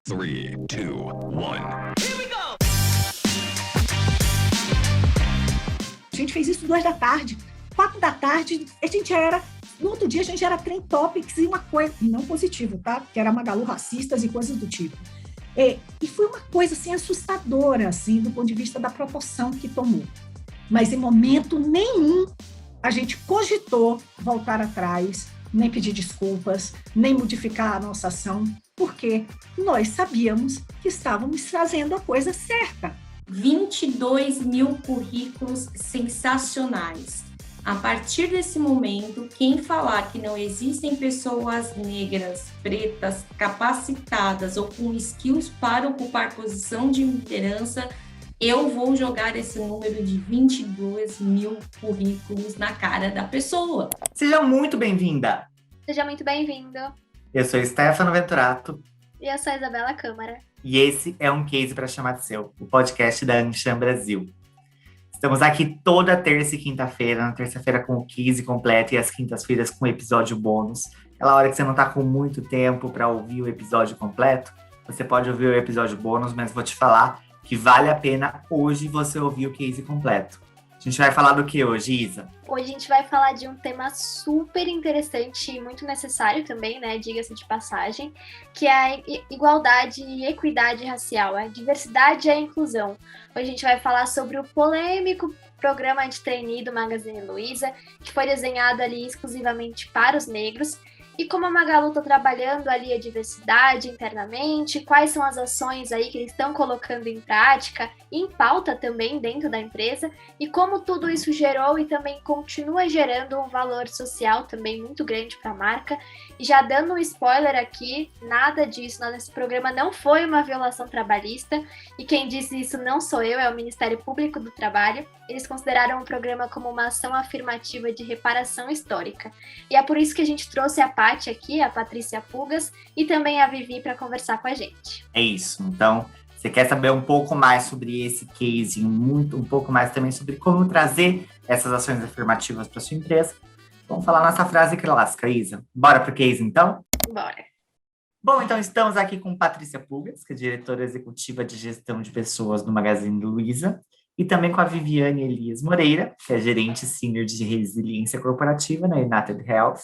3, 2, 1. A gente fez isso 2 da tarde, 4 da tarde, a gente era... No outro dia, a gente era trend topics e uma coisa... E não positivo, tá? Que era Magalu racistas e coisas do tipo. E foi uma coisa, assim, assustadora, assim, do ponto de vista da proporção que tomou. Mas, em momento nenhum, a gente cogitou voltar atrás, nem pedir desculpas, nem modificar a nossa ação, porque nós sabíamos que estávamos fazendo a coisa certa. 22 mil currículos sensacionais. A partir desse momento, quem falar que não existem pessoas negras, pretas, capacitadas ou com skills para ocupar posição de liderança, eu vou jogar esse número de 22 mil currículos na cara da pessoa. Seja muito bem-vinda! Seja muito bem-vindo. Eu sou Stefano Venturato. E eu sou a Isabela Câmara. E esse é um Case para Chamar de Seu, o podcast da Anshan Brasil. Estamos aqui toda terça e quinta-feira, na terça-feira com o Case completo e às quintas-feiras com o episódio bônus. Aquela hora que você não está com muito tempo para ouvir o episódio completo, você pode ouvir o episódio bônus, mas vou te falar que vale a pena hoje você ouvir o Case completo. A gente vai falar do que hoje, Isa? Hoje a gente vai falar de um tema super interessante e muito necessário também, né? Diga-se de passagem, que é a igualdade e equidade racial, a diversidade e a inclusão. Hoje a gente vai falar sobre o polêmico programa de trainee do Magazine Luiza, que foi desenhado ali exclusivamente para os negros. E como a Magalu está trabalhando ali a diversidade internamente, quais são as ações aí que eles estão colocando em prática e em pauta também dentro da empresa, e como tudo isso gerou e também continua gerando um valor social também muito grande para a marca. E já dando um spoiler aqui, nada disso nesse programa não foi uma violação trabalhista, e quem disse isso não sou eu, é o Ministério Público do Trabalho. Eles consideraram o programa como uma ação afirmativa de reparação histórica. E é por isso que a gente trouxe a Paty aqui, a Patrícia Pugas, e também a Vivi para conversar com a gente. É isso. Então, você quer saber um pouco mais sobre esse case, um pouco mais também sobre como trazer essas ações afirmativas para sua empresa? Vamos falar nossa frase clássica, Isa. Bora pro case, então? Bora. Bom, então estamos aqui com Patrícia Pugas, que é diretora executiva de gestão de pessoas no Magazine Luiza, e também com a Viviane Elias Moreira, que é gerente sênior de resiliência corporativa na United Health.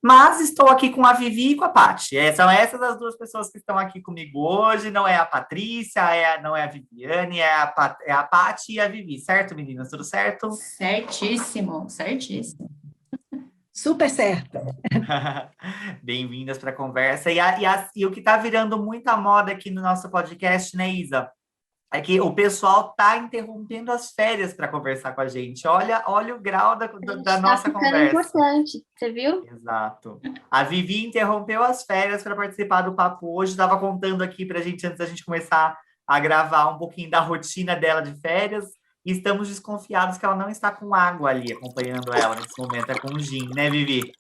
Mas estou aqui com a Vivi e com a Paty. São essas as duas pessoas que estão aqui comigo hoje. Não é a Patrícia, não é a Viviane, é a Paty e a Vivi. Certo, meninas? Tudo certo? Certíssimo, certíssimo. Super certo. Bem-vindas para a conversa. E o que está virando muita moda aqui no nosso podcast, né, Isa? É que o pessoal está interrompendo as férias para conversar com a gente. Olha o grau da nossa conversa. É importante, você viu? Exato. A Vivi interrompeu as férias para participar do papo hoje. Estava contando aqui para a gente, antes da gente começar a gravar, um pouquinho da rotina dela de férias. E estamos desconfiados que ela não está com água ali, acompanhando ela nesse momento. É com gin, né, Vivi?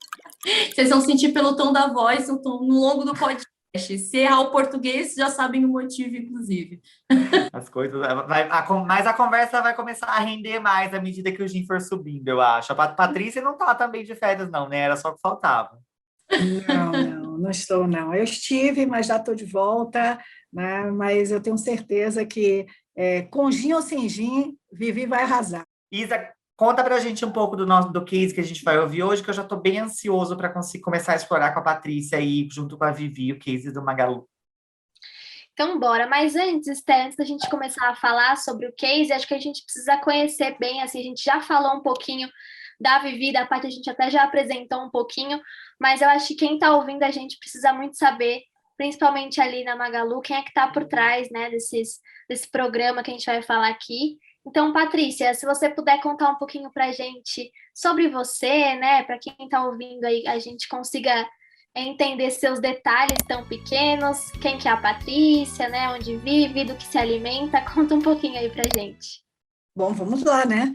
Vocês vão sentir pelo tom da voz no longo do podcast. Se errar o português, já sabem o motivo, inclusive. As coisas... Mas a conversa vai começar a render mais à medida que o gin for subindo, eu acho. A Patrícia não tá também de férias, não, né? Era só o que faltava. Não estou, não. Eu estive, mas já estou de volta, né? Mas eu tenho certeza que, com gin ou sem gin, Vivi vai arrasar. Isa, conta pra gente um pouco do case que a gente vai ouvir hoje, que eu já estou bem ansioso para conseguir começar a explorar com a Patrícia aí, junto com a Vivi, o case do Magalu. Então, bora. Mas antes da gente começar a falar sobre o case, acho que a gente precisa conhecer bem, assim, a gente já falou um pouquinho da Vivi, da parte a gente até já apresentou um pouquinho, mas eu acho que quem está ouvindo a gente precisa muito saber, principalmente ali na Magalu, quem é que está por trás, né, desse programa que a gente vai falar aqui. Então, Patrícia, se você puder contar um pouquinho para a gente sobre você, né, para quem está ouvindo aí, a gente consiga entender seus detalhes tão pequenos, quem que é a Patrícia, né, onde vive, do que se alimenta, conta um pouquinho aí para a gente. Bom, vamos lá, né?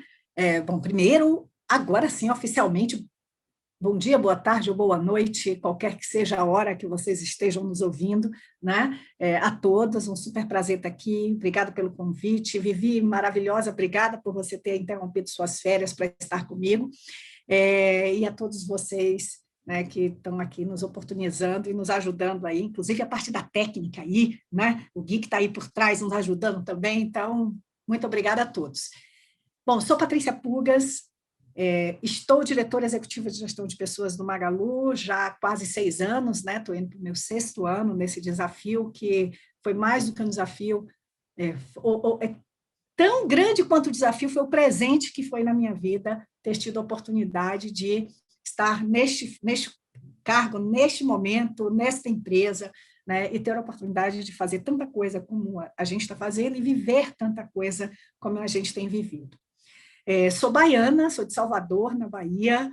Primeiro, agora sim, oficialmente, bom dia, boa tarde ou boa noite, qualquer que seja a hora que vocês estejam nos ouvindo, né? A todas, um super prazer estar aqui, obrigada pelo convite. Vivi, maravilhosa, obrigada por você ter interrompido suas férias para estar comigo, e a todos vocês né, que estão aqui nos oportunizando e nos ajudando aí, inclusive a parte da técnica aí, né? O Gui que está aí por trás nos ajudando também, então, muito obrigada a todos. Bom, sou Patrícia Pugas, estou diretora executiva de gestão de pessoas no Magalu já há quase 6 anos, né? Estou indo para o meu 6º ano nesse desafio, que foi mais do que um desafio, tão grande quanto o desafio foi o presente que foi na minha vida ter tido a oportunidade de estar neste cargo, neste momento, nesta empresa, né, e ter a oportunidade de fazer tanta coisa como a gente está fazendo e viver tanta coisa como a gente tem vivido. Sou baiana, sou de Salvador, na Bahia.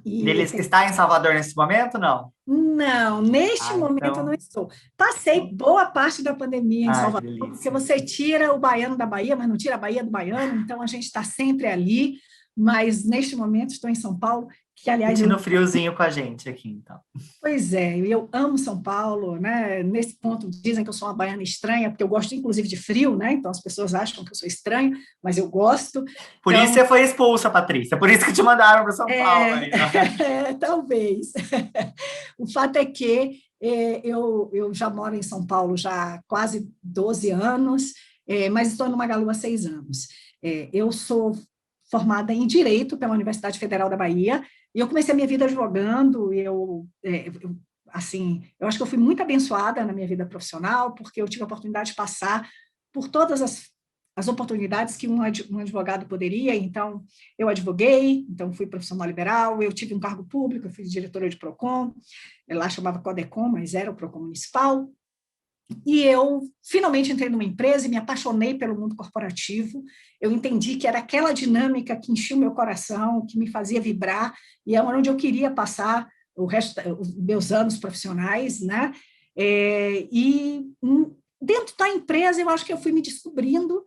Está em Salvador nesse momento, não? Não, neste momento então... eu não estou. Passei boa parte da pandemia em Salvador, porque você tira o baiano da Bahia, mas não tira a Bahia do baiano, então a gente está sempre ali, mas neste momento estou em São Paulo, que aliás... Sentindo friozinho com a gente aqui, então. Pois é, eu amo São Paulo, né? Nesse ponto dizem que eu sou uma baiana estranha, porque eu gosto inclusive de frio, né? Então as pessoas acham que eu sou estranha, mas eu gosto. Por isso você foi expulsa, Patrícia, por isso que te mandaram para São Paulo. Aí, talvez. O fato é que eu já moro em São Paulo já há quase 12 anos, mas estou no Magalu há 6 anos. Eu sou formada em Direito pela Universidade Federal da Bahia, e eu comecei a minha vida advogando, eu acho que eu fui muito abençoada na minha vida profissional, porque eu tive a oportunidade de passar por todas as oportunidades que um advogado poderia. Então, eu advoguei, então fui profissional liberal, eu tive um cargo público, eu fui diretora de PROCON, lá chamava CODECOM, mas era o PROCON municipal, e eu finalmente entrei numa empresa e me apaixonei pelo mundo corporativo. Eu entendi que era aquela dinâmica que enchia o meu coração, que me fazia vibrar, e é onde eu queria passar os meus anos profissionais, né? E dentro da empresa, eu acho que eu fui me descobrindo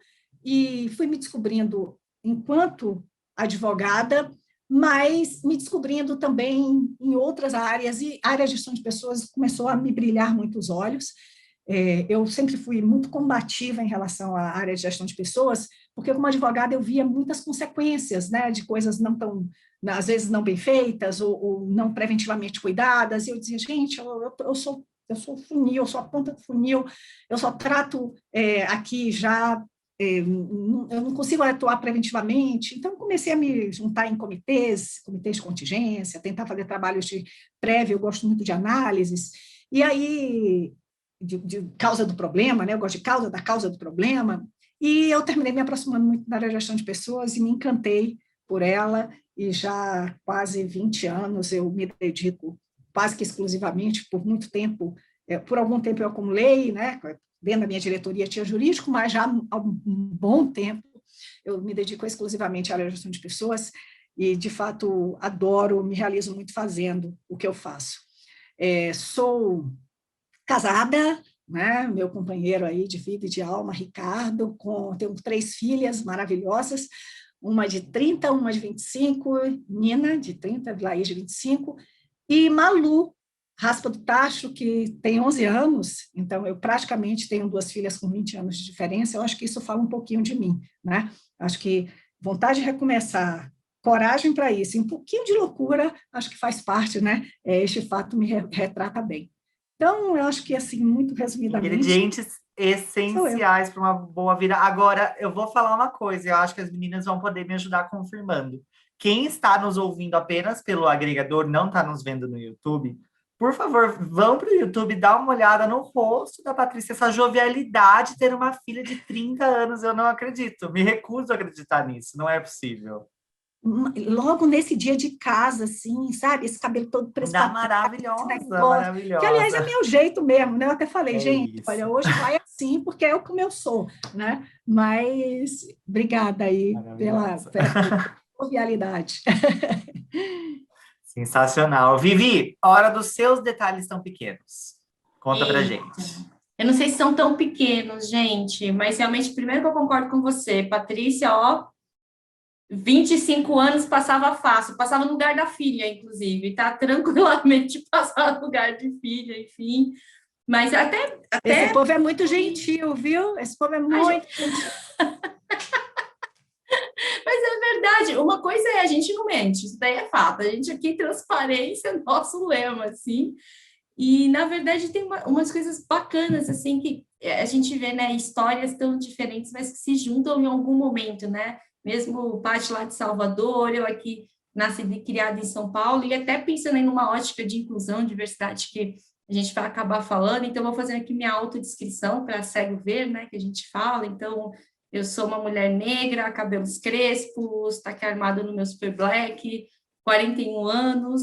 enquanto advogada, mas me descobrindo também em outras áreas, e a área de gestão de pessoas começou a me brilhar muito os olhos. Eu sempre fui muito combativa em relação à área de gestão de pessoas, porque como advogada eu via muitas consequências, né, de coisas não tão, às vezes não bem feitas ou não preventivamente cuidadas, e eu dizia, gente, eu sou funil, eu sou a ponta do funil, eu só trato aqui já, eu não consigo atuar preventivamente, então comecei a me juntar em comitês de contingência, tentar fazer trabalhos de prévio, eu gosto muito de análises, e aí... De causa do problema, né? Eu gosto da causa do problema, e eu terminei me aproximando muito da área de gestão de pessoas e me encantei por ela, e já há quase 20 anos eu me dedico quase que exclusivamente, por muito tempo, por algum tempo eu acumulei, né? Dentro da minha diretoria tinha jurídico, mas já há um bom tempo eu me dedico exclusivamente à área de gestão de pessoas, e de fato adoro, me realizo muito fazendo o que eu faço. Sou casada, né? Meu companheiro aí de vida e de alma, Ricardo, tenho 3 filhas maravilhosas, uma de 30, uma de 25, Nina, de 30, Laís, de 25, e Malu, raspa do tacho, que tem 11 anos, então eu praticamente tenho 2 filhas com 20 anos de diferença. Eu acho que isso fala um pouquinho de mim, né? Acho que vontade de recomeçar, coragem para isso, e um pouquinho de loucura, acho que faz parte, né? Este fato me retrata bem. Então, eu acho que, assim, muito resumidamente... Ingredientes essenciais para uma boa vida. Agora, eu vou falar uma coisa, eu acho que as meninas vão poder me ajudar confirmando. Quem está nos ouvindo apenas pelo agregador, não está nos vendo no YouTube, por favor, vão para o YouTube, dá uma olhada no rosto da Patrícia, essa jovialidade, ter uma filha de 30 anos, eu não acredito, me recuso a acreditar nisso, não é possível. Logo nesse dia de casa, assim, sabe? Esse cabelo todo prestado. Maravilhosa. Que, aliás, é meu jeito mesmo, né? Eu até falei, gente, isso. Olha, hoje vai assim, porque é como eu sou, né? Mas, obrigada aí pela jovialidade. Sensacional. Vivi, hora dos seus detalhes tão pequenos. Conta pra gente. Eu não sei se são tão pequenos, gente, mas realmente, primeiro que eu concordo com você, Patrícia, 25 anos passava fácil, passava no lugar da filha, inclusive, tá? Tranquilamente passava no lugar de filha, enfim. Mas até... Esse povo é muito gentil, viu? Esse povo é muito gentil. Mas é verdade, uma coisa é a gente não mente, isso daí é fato. A gente aqui, transparência é nosso lema, assim. E, na verdade, tem umas coisas bacanas, assim, que a gente vê, né, histórias tão diferentes, mas que se juntam em algum momento, né? Mesmo o Paty lá de Salvador, eu aqui nascida e criada em São Paulo, e até pensando em uma ótica de inclusão, diversidade, que a gente vai acabar falando, então vou fazer aqui minha autodescrição para cego ver, né, que a gente fala. Então, eu sou uma mulher negra, cabelos crespos, tá aqui armada no meu super black, 41 anos,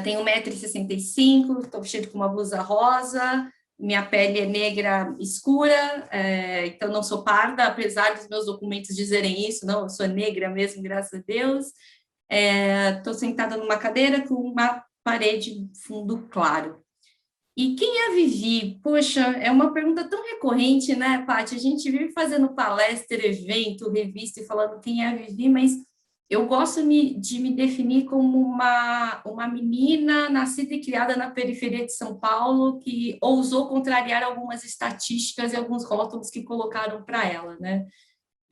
tenho 1,65 m, estou vestida com uma blusa rosa, minha pele é negra escura, então não sou parda, apesar dos meus documentos dizerem isso, não, eu sou negra mesmo, graças a Deus. Estou sentada numa cadeira com uma parede fundo claro. E quem é a Vivi? Poxa, é uma pergunta tão recorrente, né, Paty? A gente vive fazendo palestra, evento, revista e falando quem é a Vivi, mas eu gosto de me definir como uma menina nascida e criada na periferia de São Paulo que ousou contrariar algumas estatísticas e alguns rótulos que colocaram para ela, né?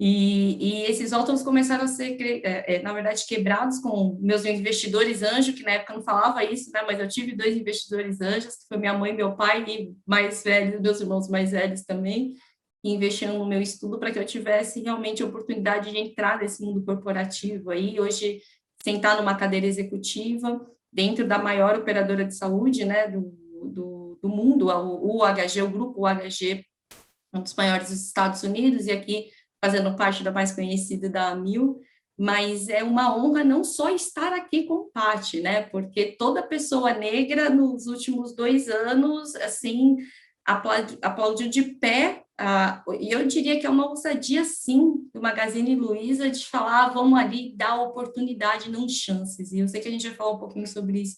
E esses rótulos começaram a ser, na verdade, quebrados com meus investidores anjo, que na época não falava isso, né? Mas eu tive 2 investidores anjos, que foi minha mãe e meu pai, e mais velhos, meus irmãos mais velhos também, que investiram no meu estudo para que eu tivesse realmente a oportunidade de entrar nesse mundo corporativo aí, hoje sentar numa cadeira executiva, dentro da maior operadora de saúde, né, do mundo, o UHG, o grupo UHG, um dos maiores dos Estados Unidos, e aqui fazendo parte da mais conhecida da Amil, mas é uma honra não só estar aqui com Paty, né, porque toda pessoa negra nos últimos 2 anos, assim, aplaudiu de pé, e eu diria que é uma ousadia, sim, do Magazine Luiza, de falar, vamos ali dar oportunidade, não chances, e eu sei que a gente vai falar um pouquinho sobre isso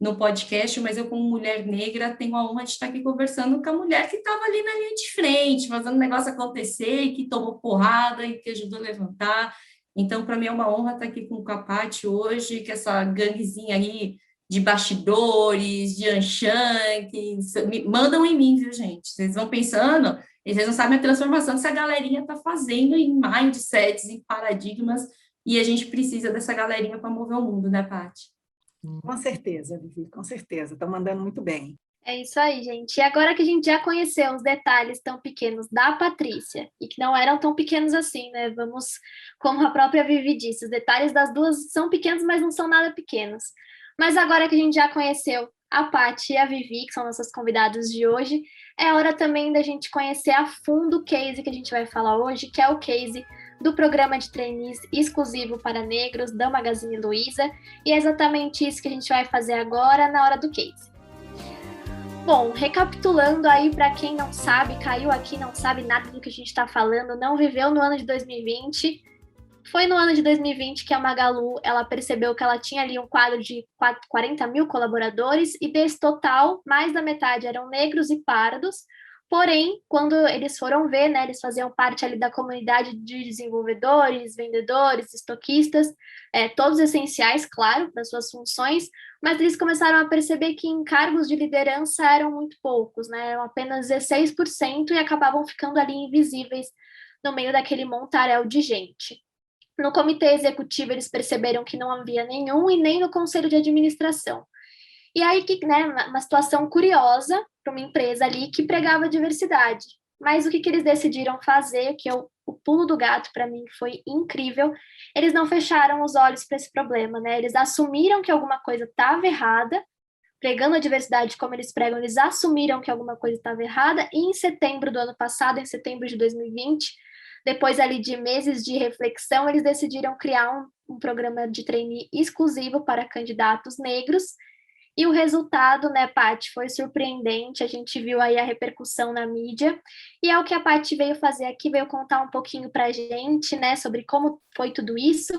no podcast, mas eu, como mulher negra, tenho a honra de estar aqui conversando com a mulher que estava ali na linha de frente, fazendo o negócio acontecer, e que tomou porrada e que ajudou a levantar. Então, para mim é uma honra estar aqui com a Paty hoje, que essa ganguezinha aí de bastidores, de Anshan, que mandam em mim, viu, gente? Vocês vão pensando, e vocês não sabem a transformação que essa galerinha está fazendo em mindsets, em paradigmas, e a gente precisa dessa galerinha para mover o mundo, né, Paty? Com certeza, Vivi, com certeza. Estão mandando muito bem. É isso aí, gente. E agora que a gente já conheceu os detalhes tão pequenos da Patrícia, e que não eram tão pequenos assim, né? Vamos, como a própria Vivi disse, os detalhes das duas são pequenos, mas não são nada pequenos. Mas agora que a gente já conheceu a Paty e a Vivi, que são nossas convidadas de hoje, é hora também da gente conhecer a fundo o case que a gente vai falar hoje, que é o case do programa de trainees exclusivo para negros da Magazine Luiza, e é exatamente isso que a gente vai fazer agora na hora do case. Bom, recapitulando aí para quem não sabe, caiu aqui, não sabe nada do que a gente está falando, não viveu no ano de 2020, foi no ano de 2020 que a Magalu, ela percebeu que ela tinha ali um quadro de 40 mil colaboradores, e desse total, mais da metade eram negros e pardos. Porém, quando eles foram ver, né, eles faziam parte ali da comunidade de desenvolvedores, vendedores, estoquistas, todos essenciais, claro, das suas funções, mas eles começaram a perceber que em cargos de liderança eram muito poucos, né, eram apenas 16% e acabavam ficando ali invisíveis no meio daquele montaréu de gente. No comitê executivo, eles perceberam que não havia nenhum, e nem no conselho de administração. E aí, né, uma situação curiosa para uma empresa ali que pregava diversidade. Mas o que eles decidiram fazer, que o pulo do gato para mim foi incrível, eles não fecharam os olhos para esse problema, né? Eles assumiram que alguma coisa estava errada, pregando a diversidade como eles pregam, eles assumiram que alguma coisa estava errada, e em setembro do ano passado, em setembro de 2020, depois ali de meses de reflexão, eles decidiram criar um programa de trainee exclusivo para candidatos negros. E o resultado, né, Paty, foi surpreendente, a gente viu aí a repercussão na mídia, e é o que a Paty veio fazer aqui, veio contar um pouquinho para a gente, né, sobre como foi tudo isso.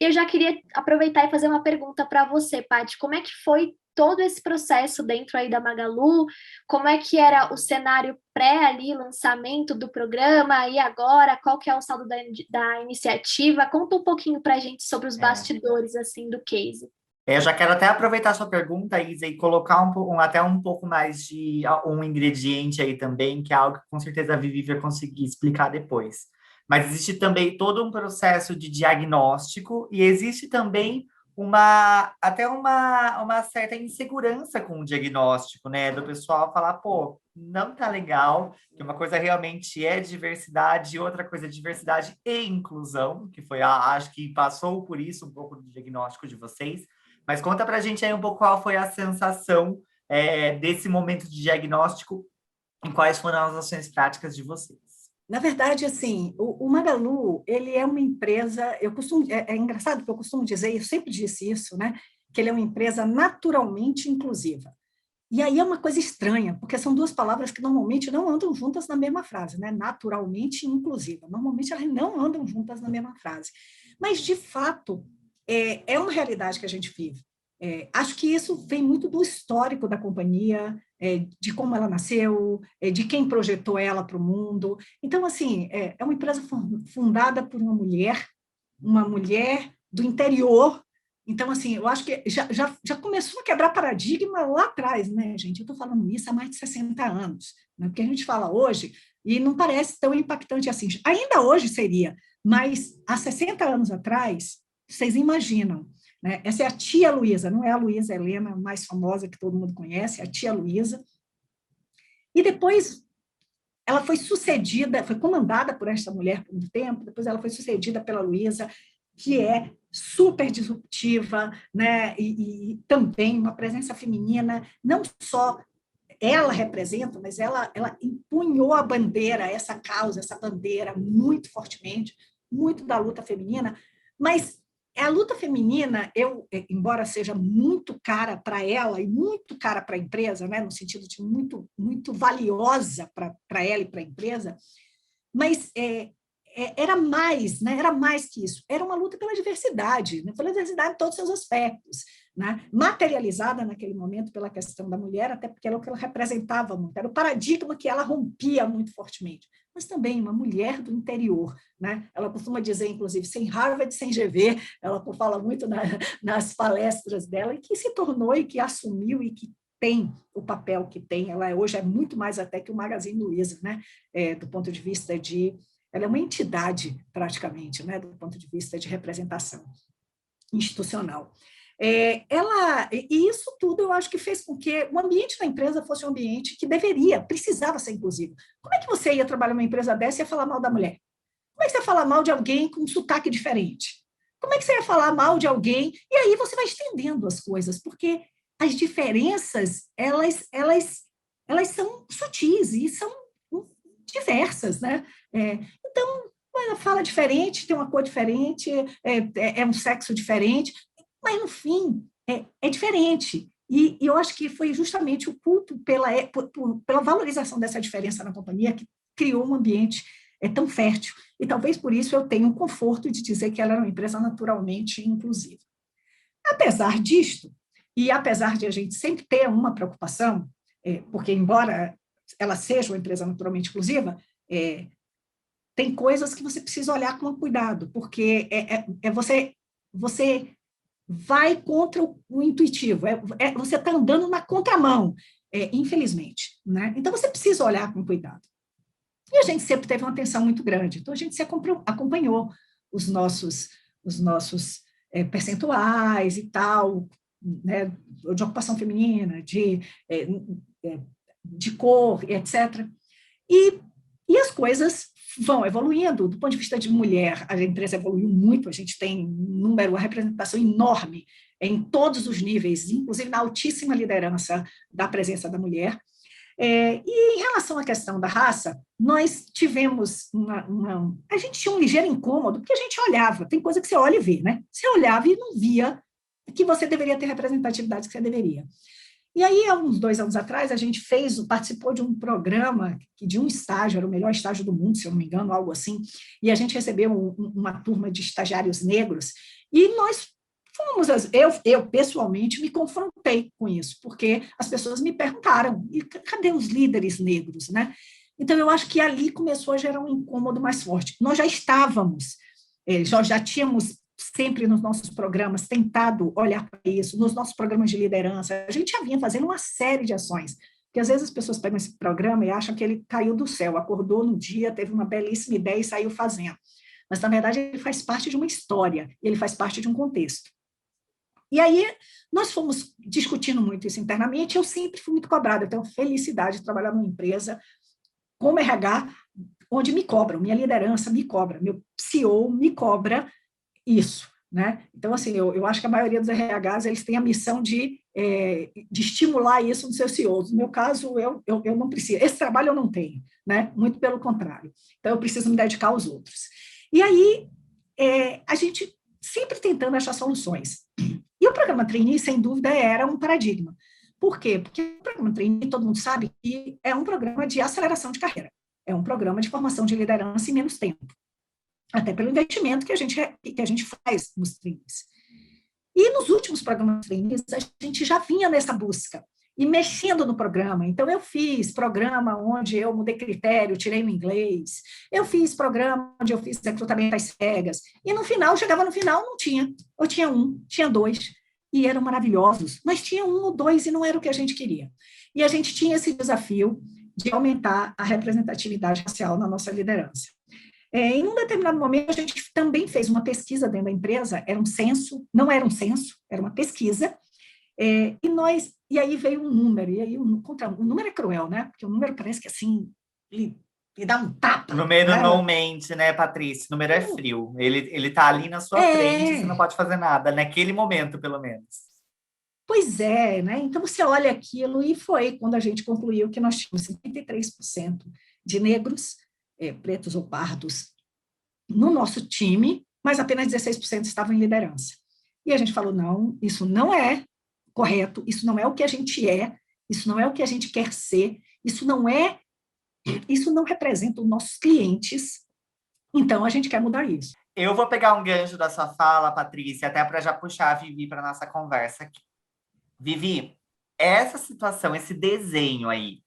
E eu já queria aproveitar e fazer uma pergunta para você, Paty, como é que foi todo esse processo dentro aí da Magalu, como é que era o cenário pré ali, lançamento do programa, e agora, qual que é o saldo da iniciativa? Conta um pouquinho para a gente sobre os bastidores, assim, do case. Eu já quero até aproveitar a sua pergunta, Isa, e colocar até um pouco mais de um ingrediente aí também, que é algo que com certeza a Vivi vai conseguir explicar depois. Mas existe também todo um processo de diagnóstico e existe também uma certa insegurança com o diagnóstico, né? Do pessoal falar, pô, não tá legal, que uma coisa realmente é diversidade, outra coisa é diversidade e inclusão, que foi, acho que passou por isso um pouco do diagnóstico de vocês. Mas conta pra gente aí um pouco qual foi a sensação desse momento de diagnóstico e quais foram as ações práticas de vocês. Na verdade, assim, o Magalu, ele é uma empresa, é engraçado porque eu costumo dizer, eu sempre disse isso, né, que ele é uma empresa naturalmente inclusiva. E aí é uma coisa estranha, porque são duas palavras que normalmente não andam juntas na mesma frase, né, naturalmente inclusiva. Normalmente elas não andam juntas na mesma frase. Mas, de fato, é uma realidade que a gente vive. Acho que isso vem muito do histórico da companhia, de como ela nasceu, de quem projetou ela para o mundo. Então, assim, é uma empresa fundada por uma mulher do interior. Então, assim, eu acho que já começou a quebrar paradigma lá atrás, né, gente? Eu estou falando isso há mais de 60 anos, né? Porque a gente fala hoje e não parece tão impactante assim. Ainda hoje seria, mas há 60 anos atrás, vocês imaginam, né? Essa é a tia Luísa, não é a Luísa Helena mais famosa que todo mundo conhece, é a tia Luísa. E depois ela foi comandada por essa mulher por um tempo, depois ela foi sucedida pela Luísa, que é super disruptiva, né? E também uma presença feminina, não só ela representa, mas ela empunhou a bandeira, essa causa, essa bandeira muito fortemente, muito da luta feminina, mas a luta feminina, embora seja muito cara para ela e muito cara para a empresa, né, no sentido de muito, muito valiosa para ela e para a empresa, mas era mais, né, era mais que isso. Era uma luta pela diversidade, né, pela diversidade em todos os seus aspectos, né, materializada naquele momento pela questão da mulher, até porque era o que ela representava muito, era o paradigma que ela rompia muito fortemente, mas também uma mulher do interior, né? Ela costuma dizer, inclusive, sem Harvard, sem GV, ela fala muito nas palestras dela, e que se tornou e que assumiu e que tem o papel que tem. Ela hoje é muito mais até que o Magazine Luiza, né? Do ponto de vista ela é uma entidade, praticamente, né? Do ponto de vista de representação institucional. E isso tudo eu acho que fez com que o ambiente da empresa fosse um ambiente que precisava ser inclusivo. Como é que você ia trabalhar numa empresa dessa e ia falar mal da mulher? Como é que você ia falar mal de alguém com um sotaque diferente? Como é que você ia falar mal de alguém? E aí você vai estendendo as coisas, porque as diferenças, elas são sutis e são diversas, né? Então, ela fala diferente, tem uma cor diferente, é um sexo diferente, mas, no fim, é diferente. E eu acho que foi justamente o culto pela valorização dessa diferença na companhia que criou um ambiente tão fértil. E talvez por isso eu tenha o conforto de dizer que ela era uma empresa naturalmente inclusiva. Apesar disto, e apesar de a gente sempre ter uma preocupação, porque embora ela seja uma empresa naturalmente inclusiva, tem coisas que você precisa olhar com cuidado, porque você vai contra o intuitivo, você está andando na contramão, infelizmente, né? Então você precisa olhar com cuidado. E a gente sempre teve uma atenção muito grande, então a gente se acompanhou os nossos percentuais e tal, né, de ocupação feminina, de cor, etc. E as coisas vão evoluindo. Do ponto de vista de mulher, a empresa evoluiu muito, a gente tem uma representação enorme em todos os níveis, inclusive na altíssima liderança da presença da mulher. E em relação à questão da raça, nós tivemos a gente tinha um ligeiro incômodo, porque a gente olhava, tem coisa que você olha e vê, né? Você olhava e não via que você deveria ter representatividade que você deveria. E aí, há uns 2 anos atrás, a gente participou de um programa, de um estágio, era o melhor estágio do mundo, se eu não me engano, algo assim, e a gente recebeu uma turma de estagiários negros, e nós eu pessoalmente me confrontei com isso, porque as pessoas me perguntaram, e cadê os líderes negros, né? Então, eu acho que ali começou a gerar um incômodo mais forte. Nós já estávamos, já tínhamos sempre nos nossos programas tentado olhar para isso, nos nossos programas de liderança, a gente já vinha fazendo uma série de ações Porque às vezes as pessoas pegam esse programa e acham que ele caiu do céu, acordou no dia, teve uma belíssima ideia e saiu fazendo. Mas, na verdade, ele faz parte de uma história, ele faz parte de um contexto. E aí, nós fomos discutindo muito isso internamente, eu sempre fui muito cobrada, eu tenho felicidade de trabalhar numa empresa como RH, onde me cobram, minha liderança me cobra, meu CEO me cobra isso, né? Então, assim, eu acho que a maioria dos RHs, eles têm a missão de estimular isso nos seus CEOs. No meu caso, eu não preciso, esse trabalho eu não tenho, né? Muito pelo contrário. Então, eu preciso me dedicar aos outros. E aí, a gente sempre tentando achar soluções. E o programa Trainee, sem dúvida, era um paradigma. Por quê? Porque o programa Trainee, todo mundo sabe que é um programa de aceleração de carreira. É um programa de formação de liderança em menos tempo. Até pelo investimento que a gente faz nos trainees. E nos últimos programas trainees, a gente já vinha nessa busca e mexendo no programa. Então, eu fiz programa onde eu mudei critério, tirei o inglês. Eu fiz programa onde eu fiz recrutamento às cegas. E no final, chegava no final, não tinha. Eu tinha um, tinha dois, e eram maravilhosos. Mas tinha um ou dois e não era o que a gente queria. E a gente tinha esse desafio de aumentar a representatividade racial na nossa liderança. Em um determinado momento, a gente também fez uma pesquisa dentro da empresa, era um censo, não era um censo, era uma pesquisa, e aí veio um número, e aí o número é cruel, né? Porque o número parece que assim, ele dá um tapa. O número né? não mente, né, Patrícia? O número é frio. Ele tá ali na sua frente, você não pode fazer nada, naquele momento, pelo menos. Pois é, né? Então você olha aquilo e foi quando a gente concluiu que nós tínhamos 53% de negros, pretos ou pardos, no nosso time, mas apenas 16% estavam em liderança. E a gente falou, não, isso não é correto, isso não é o que a gente é, isso não é o que a gente quer ser, isso não representa os nossos clientes, então a gente quer mudar isso. Eu vou pegar um gancho da sua fala, Patrícia, até para já puxar a Vivi para nossa conversa aqui. Vivi, essa situação, esse desenho aí,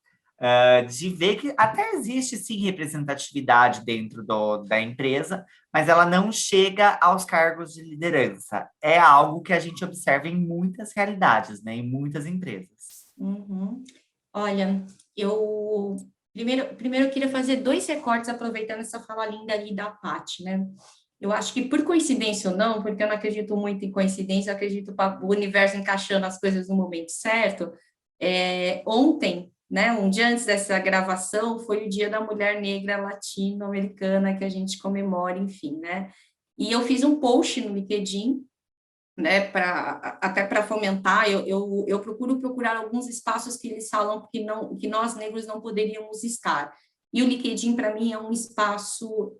de ver que até existe sim representatividade dentro da empresa, mas ela não chega aos cargos de liderança. É algo que a gente observa em muitas realidades, né? Em muitas empresas. Uhum. Olha, eu primeiro eu queria fazer 2 recortes aproveitando essa fala linda ali da Paty, né? Eu acho que por coincidência ou não, porque eu não acredito muito em coincidência, eu acredito o universo encaixando as coisas no momento certo. Ontem, né, um dia antes dessa gravação, foi o Dia da Mulher Negra Latino-Americana que a gente comemora, enfim, né? E eu fiz um post no LinkedIn, né, até para fomentar, eu procuro procurar alguns espaços que eles falam que nós negros não poderíamos estar. E o LinkedIn, para mim, é um espaço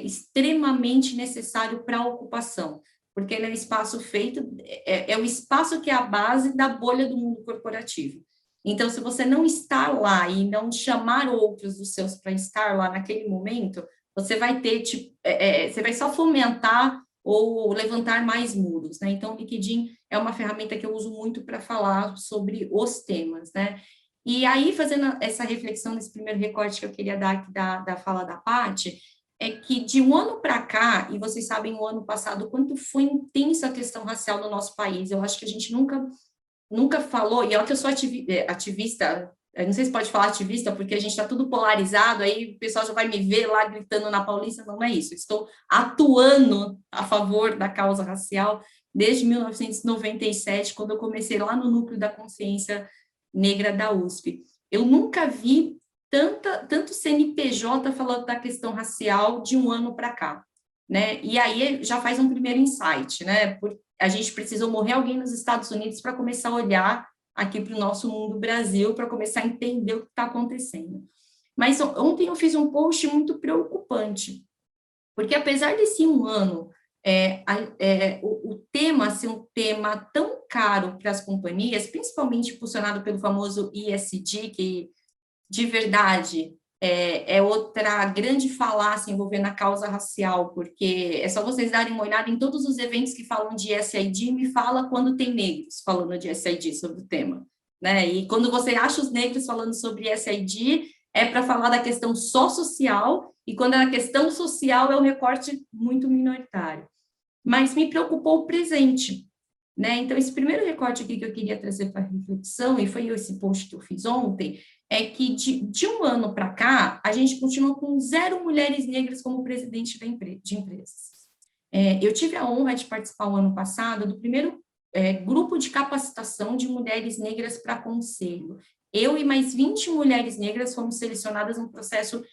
extremamente necessário para a ocupação, porque ele é um espaço feito, é o espaço que é a base da bolha do mundo corporativo. Então, se você não está lá e não chamar outros dos seus para estar lá naquele momento, você vai ter, você vai só fomentar ou levantar mais muros, né? Então, o LinkedIn é uma ferramenta que eu uso muito para falar sobre os temas, né? E aí, fazendo essa reflexão nesse primeiro recorte que eu queria dar aqui da fala da Paty, é que de um ano para cá, e vocês sabem o ano passado, quanto foi intensa a questão racial no nosso país, eu acho que a gente nunca falou, e olha que eu sou ativista, eu não sei se pode falar ativista, porque a gente está tudo polarizado, aí o pessoal já vai me ver lá gritando na Paulista, não é isso, estou atuando a favor da causa racial desde 1997, quando eu comecei lá no Núcleo da Consciência Negra da USP. Eu nunca vi tanto CNPJ falando da questão racial de um ano para cá, né? E aí já faz um primeiro insight, né? Porque a gente precisou morrer alguém nos Estados Unidos para começar a olhar aqui para o nosso mundo Brasil, para começar a entender o que está acontecendo. Mas ontem eu fiz um post muito preocupante, porque apesar desse um ano, o tema ser um tema tão caro para as companhias, principalmente impulsionado pelo famoso ESG, que de verdade é outra grande falácia envolvendo a causa racial, porque é só vocês darem uma olhada em todos os eventos que falam de SID, me fala quando tem negros falando de SID sobre o tema, né? E quando você acha os negros falando sobre SID, é para falar da questão só social, e quando é a questão social é um recorte muito minoritário. Mas me preocupou o presente, né? Então, esse primeiro recorte aqui que eu queria trazer para reflexão, e foi esse post que eu fiz ontem, é que de um ano para cá, a gente continua com 0 mulheres negras como presidente de empresas. Eu tive a honra de participar o ano passado do primeiro grupo de capacitação de mulheres negras para conselho. Eu e mais 20 mulheres negras fomos selecionadas num processo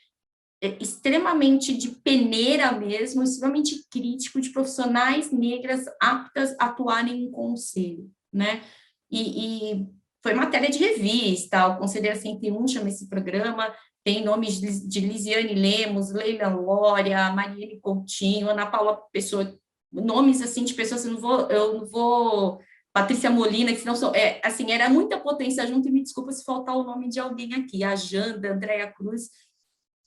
extremamente de peneira mesmo, extremamente crítico de profissionais negras aptas a atuarem em conselho, né? E foi matéria de revista, o Conselheira 101 chama esse programa, tem nomes de Lisiane Lemos, Leila Lória, Marielle Coutinho, Ana Paula Pessoa, nomes assim de pessoas, eu não vou Patrícia Molina, que senão assim, era muita potência junto, e me desculpa se faltar o nome de alguém aqui, a Janda, Andréa Cruz.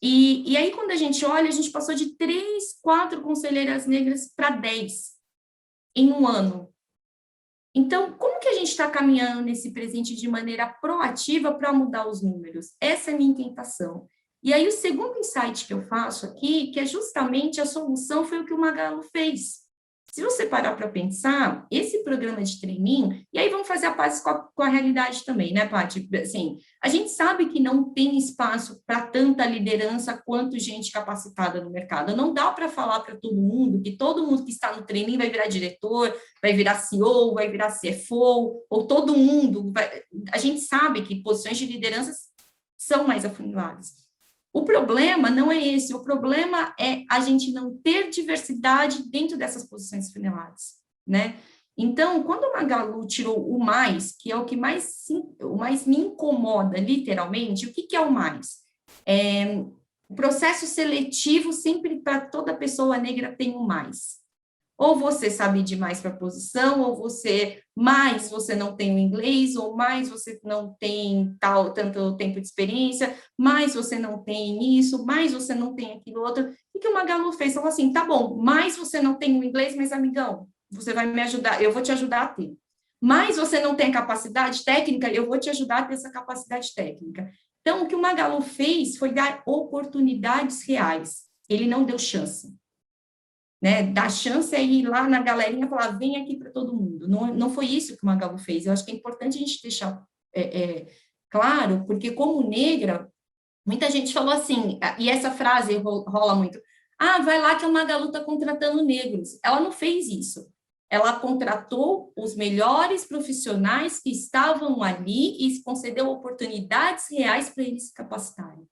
E aí, quando a gente olha, a gente passou de 3, 4 conselheiras negras para 10 em um ano. Então, como que a gente está caminhando nesse presente de maneira proativa para mudar os números? Essa é a minha tentação. E aí, o segundo insight que eu faço aqui, que é justamente a solução, foi o que o Magalu fez. Se você parar para pensar, esse programa de training, e aí vamos fazer a paz com a realidade também, né, Paty? Assim, a gente sabe que não tem espaço para tanta liderança quanto gente capacitada no mercado. Não dá para falar para todo mundo que todo mundo que está no training vai virar diretor, vai virar CEO, vai virar CFO, ou todo mundo. A gente sabe que posições de liderança são mais afuniladas. O problema não é esse, o problema é a gente não ter diversidade dentro dessas posições funeladas, né? Então, quando o Magalu tirou o mais, que é o que mais me incomoda, literalmente, o que é o mais? O processo seletivo sempre para toda pessoa negra tem um mais. Ou você sabe demais para a posição, ou você não tem o inglês, ou mais você não tem tanto tempo de experiência, mais você não tem isso, mais você não tem aquilo outro. O que o Magalu fez? Falou assim, tá bom, mais você não tem o inglês, mas amigão, você vai me ajudar, eu vou te ajudar a ter. Mais você não tem capacidade técnica, eu vou te ajudar a ter essa capacidade técnica. Então, o que o Magalu fez foi dar oportunidades reais. Ele não deu chance. Né, dar chance é ir lá na galerinha e falar, vem aqui para todo mundo. Não foi isso que o Magalu fez. Eu acho que é importante a gente deixar claro, porque como negra, muita gente falou assim, e essa frase rola muito, vai lá que o Magalu está contratando negros. Ela não fez isso. Ela contratou os melhores profissionais que estavam ali e concedeu oportunidades reais para eles se capacitarem.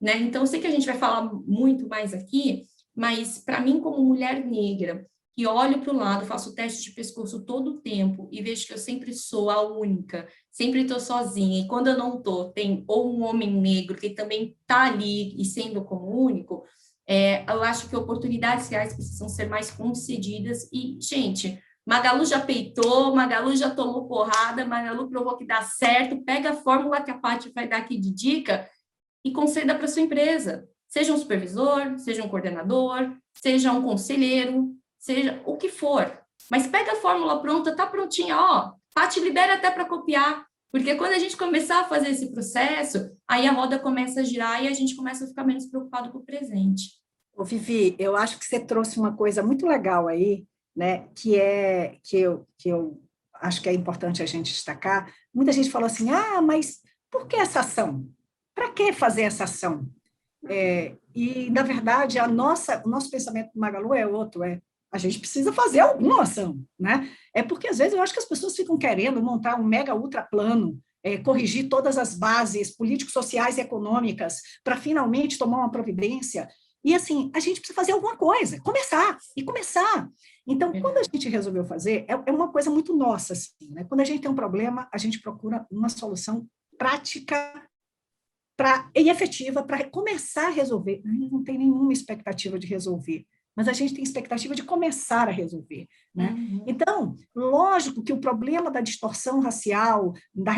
Né? Então, eu sei que a gente vai falar muito mais aqui, mas para mim, como mulher negra, que olho para o lado, faço teste de pescoço todo o tempo e vejo que eu sempre sou a única, sempre estou sozinha, e quando eu não estou, tem ou um homem negro que também está ali e sendo como único, eu acho que oportunidades reais precisam ser mais concedidas. E, gente, Magalu já peitou, Magalu já tomou porrada, Magalu provou que dá certo, pega a fórmula que a Paty vai dar aqui de dica e conceda para sua empresa. Seja um supervisor, seja um coordenador, seja um conselheiro, seja o que for. Mas pega a fórmula pronta, tá prontinha, Paty, libera até para copiar. Porque quando a gente começar a fazer esse processo, aí a roda começa a girar e a gente começa a ficar menos preocupado com o presente. Ô, Vivi, eu acho que você trouxe uma coisa muito legal aí, né, que eu acho que é importante a gente destacar. Muita gente falou assim, mas por que essa ação? Para que fazer essa ação? E, na verdade, o nosso pensamento do Magalu é outro, a gente precisa fazer alguma ação, né? Porque, às vezes, eu acho que as pessoas ficam querendo montar um mega ultra plano, corrigir todas as bases políticos, sociais e econômicas para finalmente tomar uma providência. E, assim, a gente precisa fazer alguma coisa, começar. Então, quando a gente resolveu fazer, é uma coisa muito nossa, assim, né? Quando a gente tem um problema, a gente procura uma solução prática e efetiva para começar a resolver. A gente não tem nenhuma expectativa de resolver, mas a gente tem expectativa de começar a resolver. Né? Uhum. Então, lógico que o problema da distorção racial, da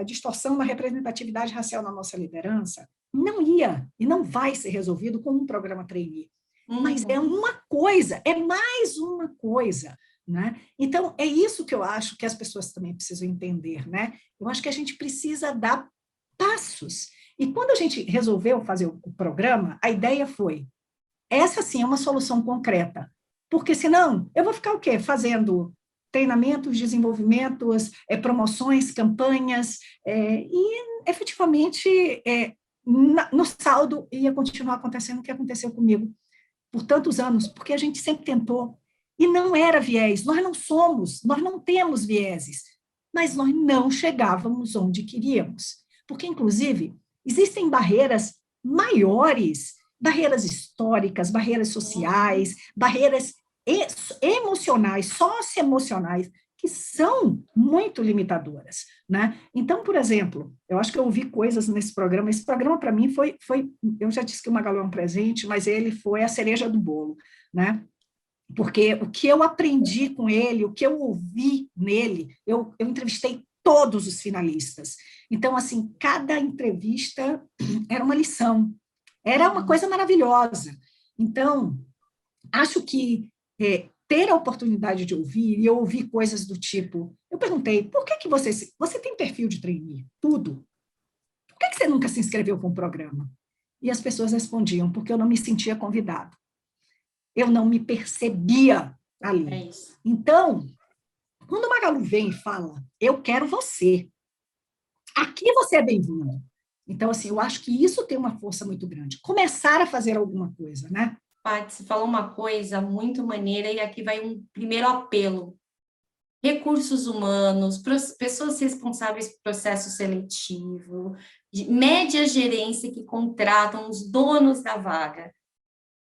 distorção da representatividade racial na nossa liderança, não ia e não vai ser resolvido com um programa trainee. Uhum. Mas é uma coisa, é mais uma coisa. Né? Então, é isso que eu acho que as pessoas também precisam entender. Né? Eu acho que a gente precisa dar passos. E quando a gente resolveu fazer o programa, a ideia foi, essa sim é uma solução concreta, porque senão eu vou ficar o quê? Fazendo treinamentos, desenvolvimentos, promoções, campanhas, e efetivamente, no saldo, ia continuar acontecendo o que aconteceu comigo por tantos anos, porque a gente sempre tentou, e não era viés, nós não temos vieses, mas nós não chegávamos onde queríamos, porque, inclusive, existem barreiras maiores, barreiras históricas, barreiras sociais, barreiras emocionais, socioemocionais, que são muito limitadoras, né? Então, por exemplo, eu acho que eu ouvi coisas nesse programa, esse programa para mim foi, eu já disse que o Magalu é um presente, mas ele foi a cereja do bolo, né? Porque o que eu aprendi com ele, o que eu ouvi nele, eu entrevistei todos os finalistas. Então, assim, cada entrevista era uma lição, era uma coisa maravilhosa. Então, acho que ter a oportunidade de ouvir, e eu ouvi coisas do tipo, eu perguntei, por que você tem perfil de trainee? Tudo. Por que você nunca se inscreveu para um programa? E as pessoas respondiam, porque eu não me sentia convidado. Eu não me percebia ali. Então, quando o Magalu vem e fala, eu quero você, aqui você é bem-vindo. Então, assim, eu acho que isso tem uma força muito grande. Começar a fazer alguma coisa, né? Paty, você falou uma coisa muito maneira e aqui vai um primeiro apelo. Recursos humanos, pessoas responsáveis por processo seletivo, média gerência que contratam os donos da vaga.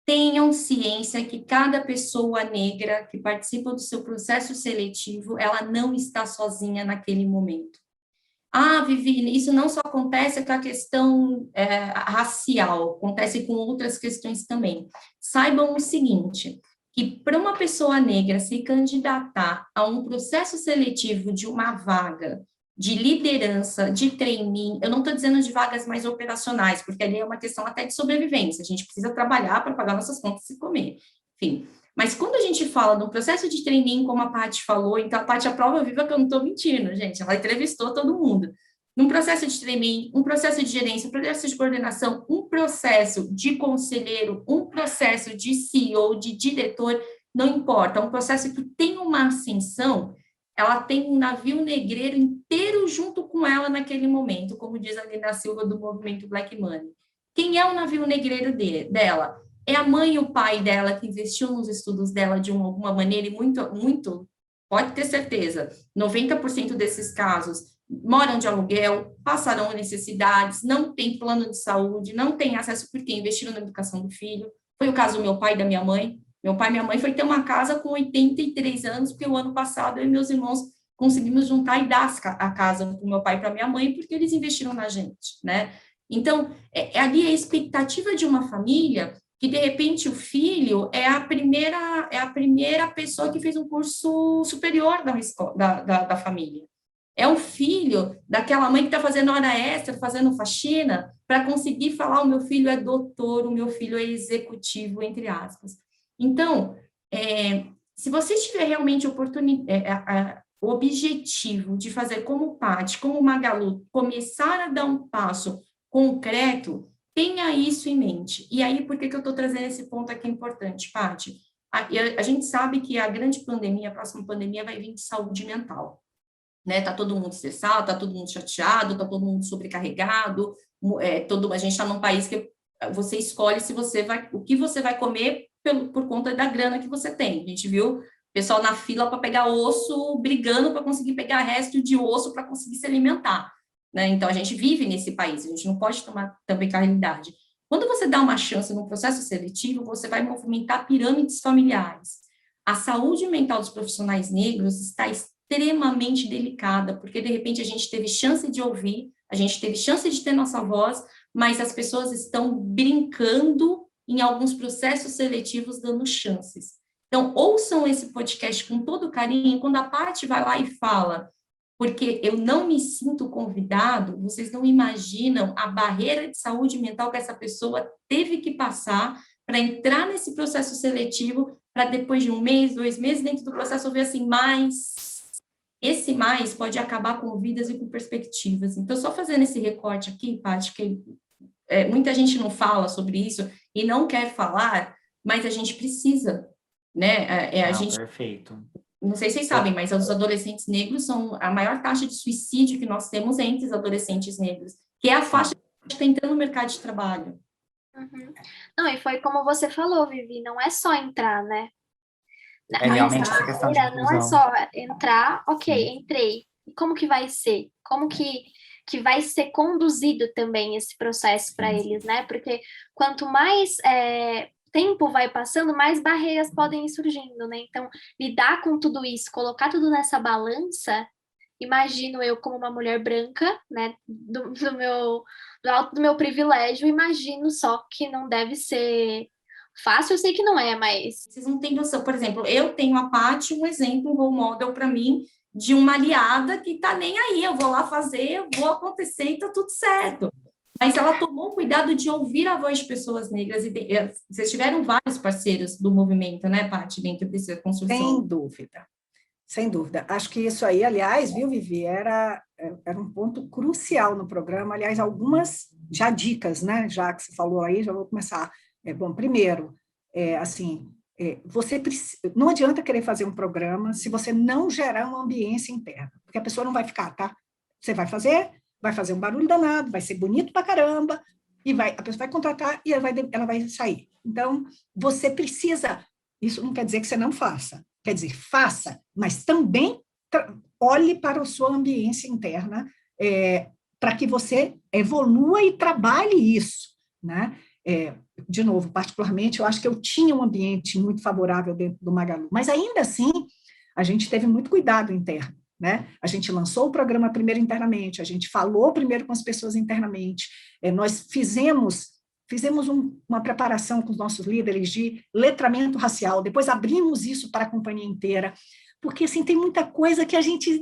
Tenham ciência que cada pessoa negra que participa do seu processo seletivo, ela não está sozinha naquele momento. Ah, Vivi, isso não só acontece com a questão racial, acontece com outras questões também. Saibam o seguinte, que para uma pessoa negra se candidatar a um processo seletivo de uma vaga de liderança, de trainee, eu não estou dizendo de vagas mais operacionais, porque ali é uma questão até de sobrevivência, a gente precisa trabalhar para pagar nossas contas e comer, enfim. Mas quando a gente fala no processo de trainee, como a Paty falou, então a Paty é a prova viva que eu não estou mentindo, gente, ela entrevistou todo mundo. Num processo de trainee, um processo de gerência, um processo de coordenação, um processo de conselheiro, um processo de CEO, de diretor, não importa, um processo que tem uma ascensão, ela tem um navio negreiro inteiro junto com ela naquele momento, como diz a Nina Silva do movimento Black Money. Quem é o navio negreiro dela? É a mãe e o pai dela que investiu nos estudos dela de alguma maneira e muito, pode ter certeza, 90% desses casos moram de aluguel, passarão necessidades, não tem plano de saúde, não tem acesso porque investiram na educação do filho. Foi o caso do meu pai e da minha mãe. Meu pai e minha mãe foi ter uma casa com 83 anos, porque o ano passado eu e meus irmãos conseguimos juntar e dar a casa para o meu pai e para minha mãe, porque eles investiram na gente, né? Então, ali a expectativa de uma família que, de repente, o filho é a primeira pessoa que fez um curso superior da família. É o filho daquela mãe que está fazendo hora extra, fazendo faxina, para conseguir falar, o meu filho é doutor, o meu filho é executivo, entre aspas. Então, se você tiver realmente o objetivo de fazer como Paty, como Magalu, começar a dar um passo concreto, tenha isso em mente. E aí, por que eu estou trazendo esse ponto aqui importante, Paty? A gente sabe que a grande pandemia, a próxima pandemia vai vir de saúde mental. Né? Tá todo mundo estressado, tá todo mundo chateado, tá todo mundo sobrecarregado, a gente está num país que você escolhe o que você vai comer por conta da grana que você tem. A gente viu o pessoal na fila para pegar osso, brigando para conseguir pegar resto de osso para conseguir se alimentar. Né? Então, a gente vive nesse país, a gente não pode tomar também com a realidade. Quando você dá uma chance no processo seletivo, você vai movimentar pirâmides familiares. A saúde mental dos profissionais negros está extremamente delicada, porque, de repente, a gente teve chance de ouvir, a gente teve chance de ter nossa voz, mas as pessoas estão brincando em alguns processos seletivos, dando chances. Então, ouçam esse podcast com todo carinho, quando a Paty vai lá e fala, porque eu não me sinto convidado, vocês não imaginam a barreira de saúde mental que essa pessoa teve que passar para entrar nesse processo seletivo, para depois de 1 mês, 2 meses, dentro do processo, ouvir assim, esse mais pode acabar com vidas e com perspectivas. Então, só fazendo esse recorte aqui, Paty, que muita gente não fala sobre isso e não quer falar, mas a gente precisa, né? Perfeito. não sei se vocês sabem, mas os adolescentes negros são a maior taxa de suicídio que nós temos entre os adolescentes negros, que é a faixa que está entrando no mercado de trabalho. Uhum. Não, e foi como você falou, Vivi, não é só entrar, né? Realmente essa questão de Não é inclusão. só entrar, ok, entrei. E como que vai ser? Como que vai ser conduzido também esse processo para eles, né? Porque quanto mais tempo vai passando, mais barreiras podem ir surgindo, né? Então, lidar com tudo isso, colocar tudo nessa balança, imagino eu como uma mulher branca, né? Do alto do meu privilégio, imagino só que não deve ser fácil, eu sei que não é, mas... Vocês não têm noção. Por exemplo, eu tenho a Paty, um exemplo, um role model para mim, de uma aliada que tá nem aí, eu vou lá fazer, eu vou acontecer e tá tudo certo. Mas ela tomou cuidado de ouvir a voz de pessoas negras, e vocês tiveram vários parceiros do movimento, né, Paty, dentro dessa construção? Sem dúvida. Sem dúvida. Acho que isso aí, aliás, viu, Vivi, era um ponto crucial no programa. Aliás, algumas já dicas, né? Já que você falou aí, já vou começar. Bom, primeiro, não adianta querer fazer um programa se você não gerar uma ambiência interna, porque a pessoa não vai ficar, tá? Você vai fazer um barulho danado, vai ser bonito pra caramba, e a pessoa vai contratar e ela vai sair. Então, você precisa, isso não quer dizer que você não faça, quer dizer, faça, mas também olhe para a sua ambiência interna, para que você evolua e trabalhe isso, né? De novo, particularmente, eu acho que eu tinha um ambiente muito favorável dentro do Magalu, mas ainda assim, a gente teve muito cuidado interno, né? A gente lançou o programa primeiro internamente, a gente falou primeiro com as pessoas internamente, nós fizemos uma preparação com os nossos líderes de letramento racial, depois abrimos isso para a companhia inteira, porque assim, tem muita coisa que a gente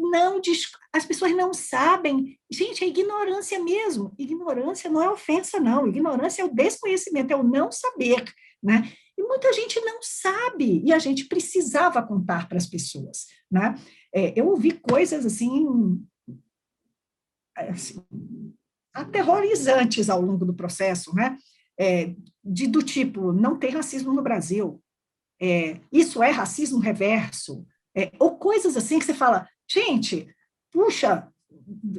as pessoas não sabem. Gente, é ignorância mesmo. Ignorância não é ofensa, não. Ignorância é o desconhecimento, é o não saber, né? E muita gente não sabe, e a gente precisava contar para as pessoas, né? Eu ouvi coisas assim, aterrorizantes ao longo do processo, né? Do tipo, não tem racismo no Brasil, isso é racismo reverso, ou coisas assim que você fala, gente, puxa,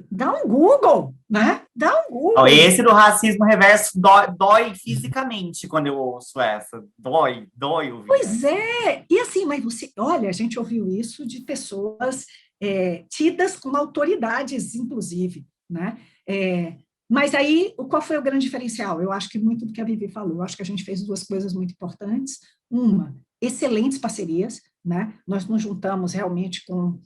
dá um Google, né? Dá um Google. Esse do racismo reverso dói fisicamente quando eu ouço essa. Dói ouvir. Pois é, e assim, mas olha, a gente ouviu isso de pessoas tidas como autoridades, inclusive, né? Mas aí, qual foi o grande diferencial? Eu acho que muito do que a Vivi falou, eu acho que a gente fez duas coisas muito importantes. Uma, excelentes parcerias, né? Nós nos juntamos realmente com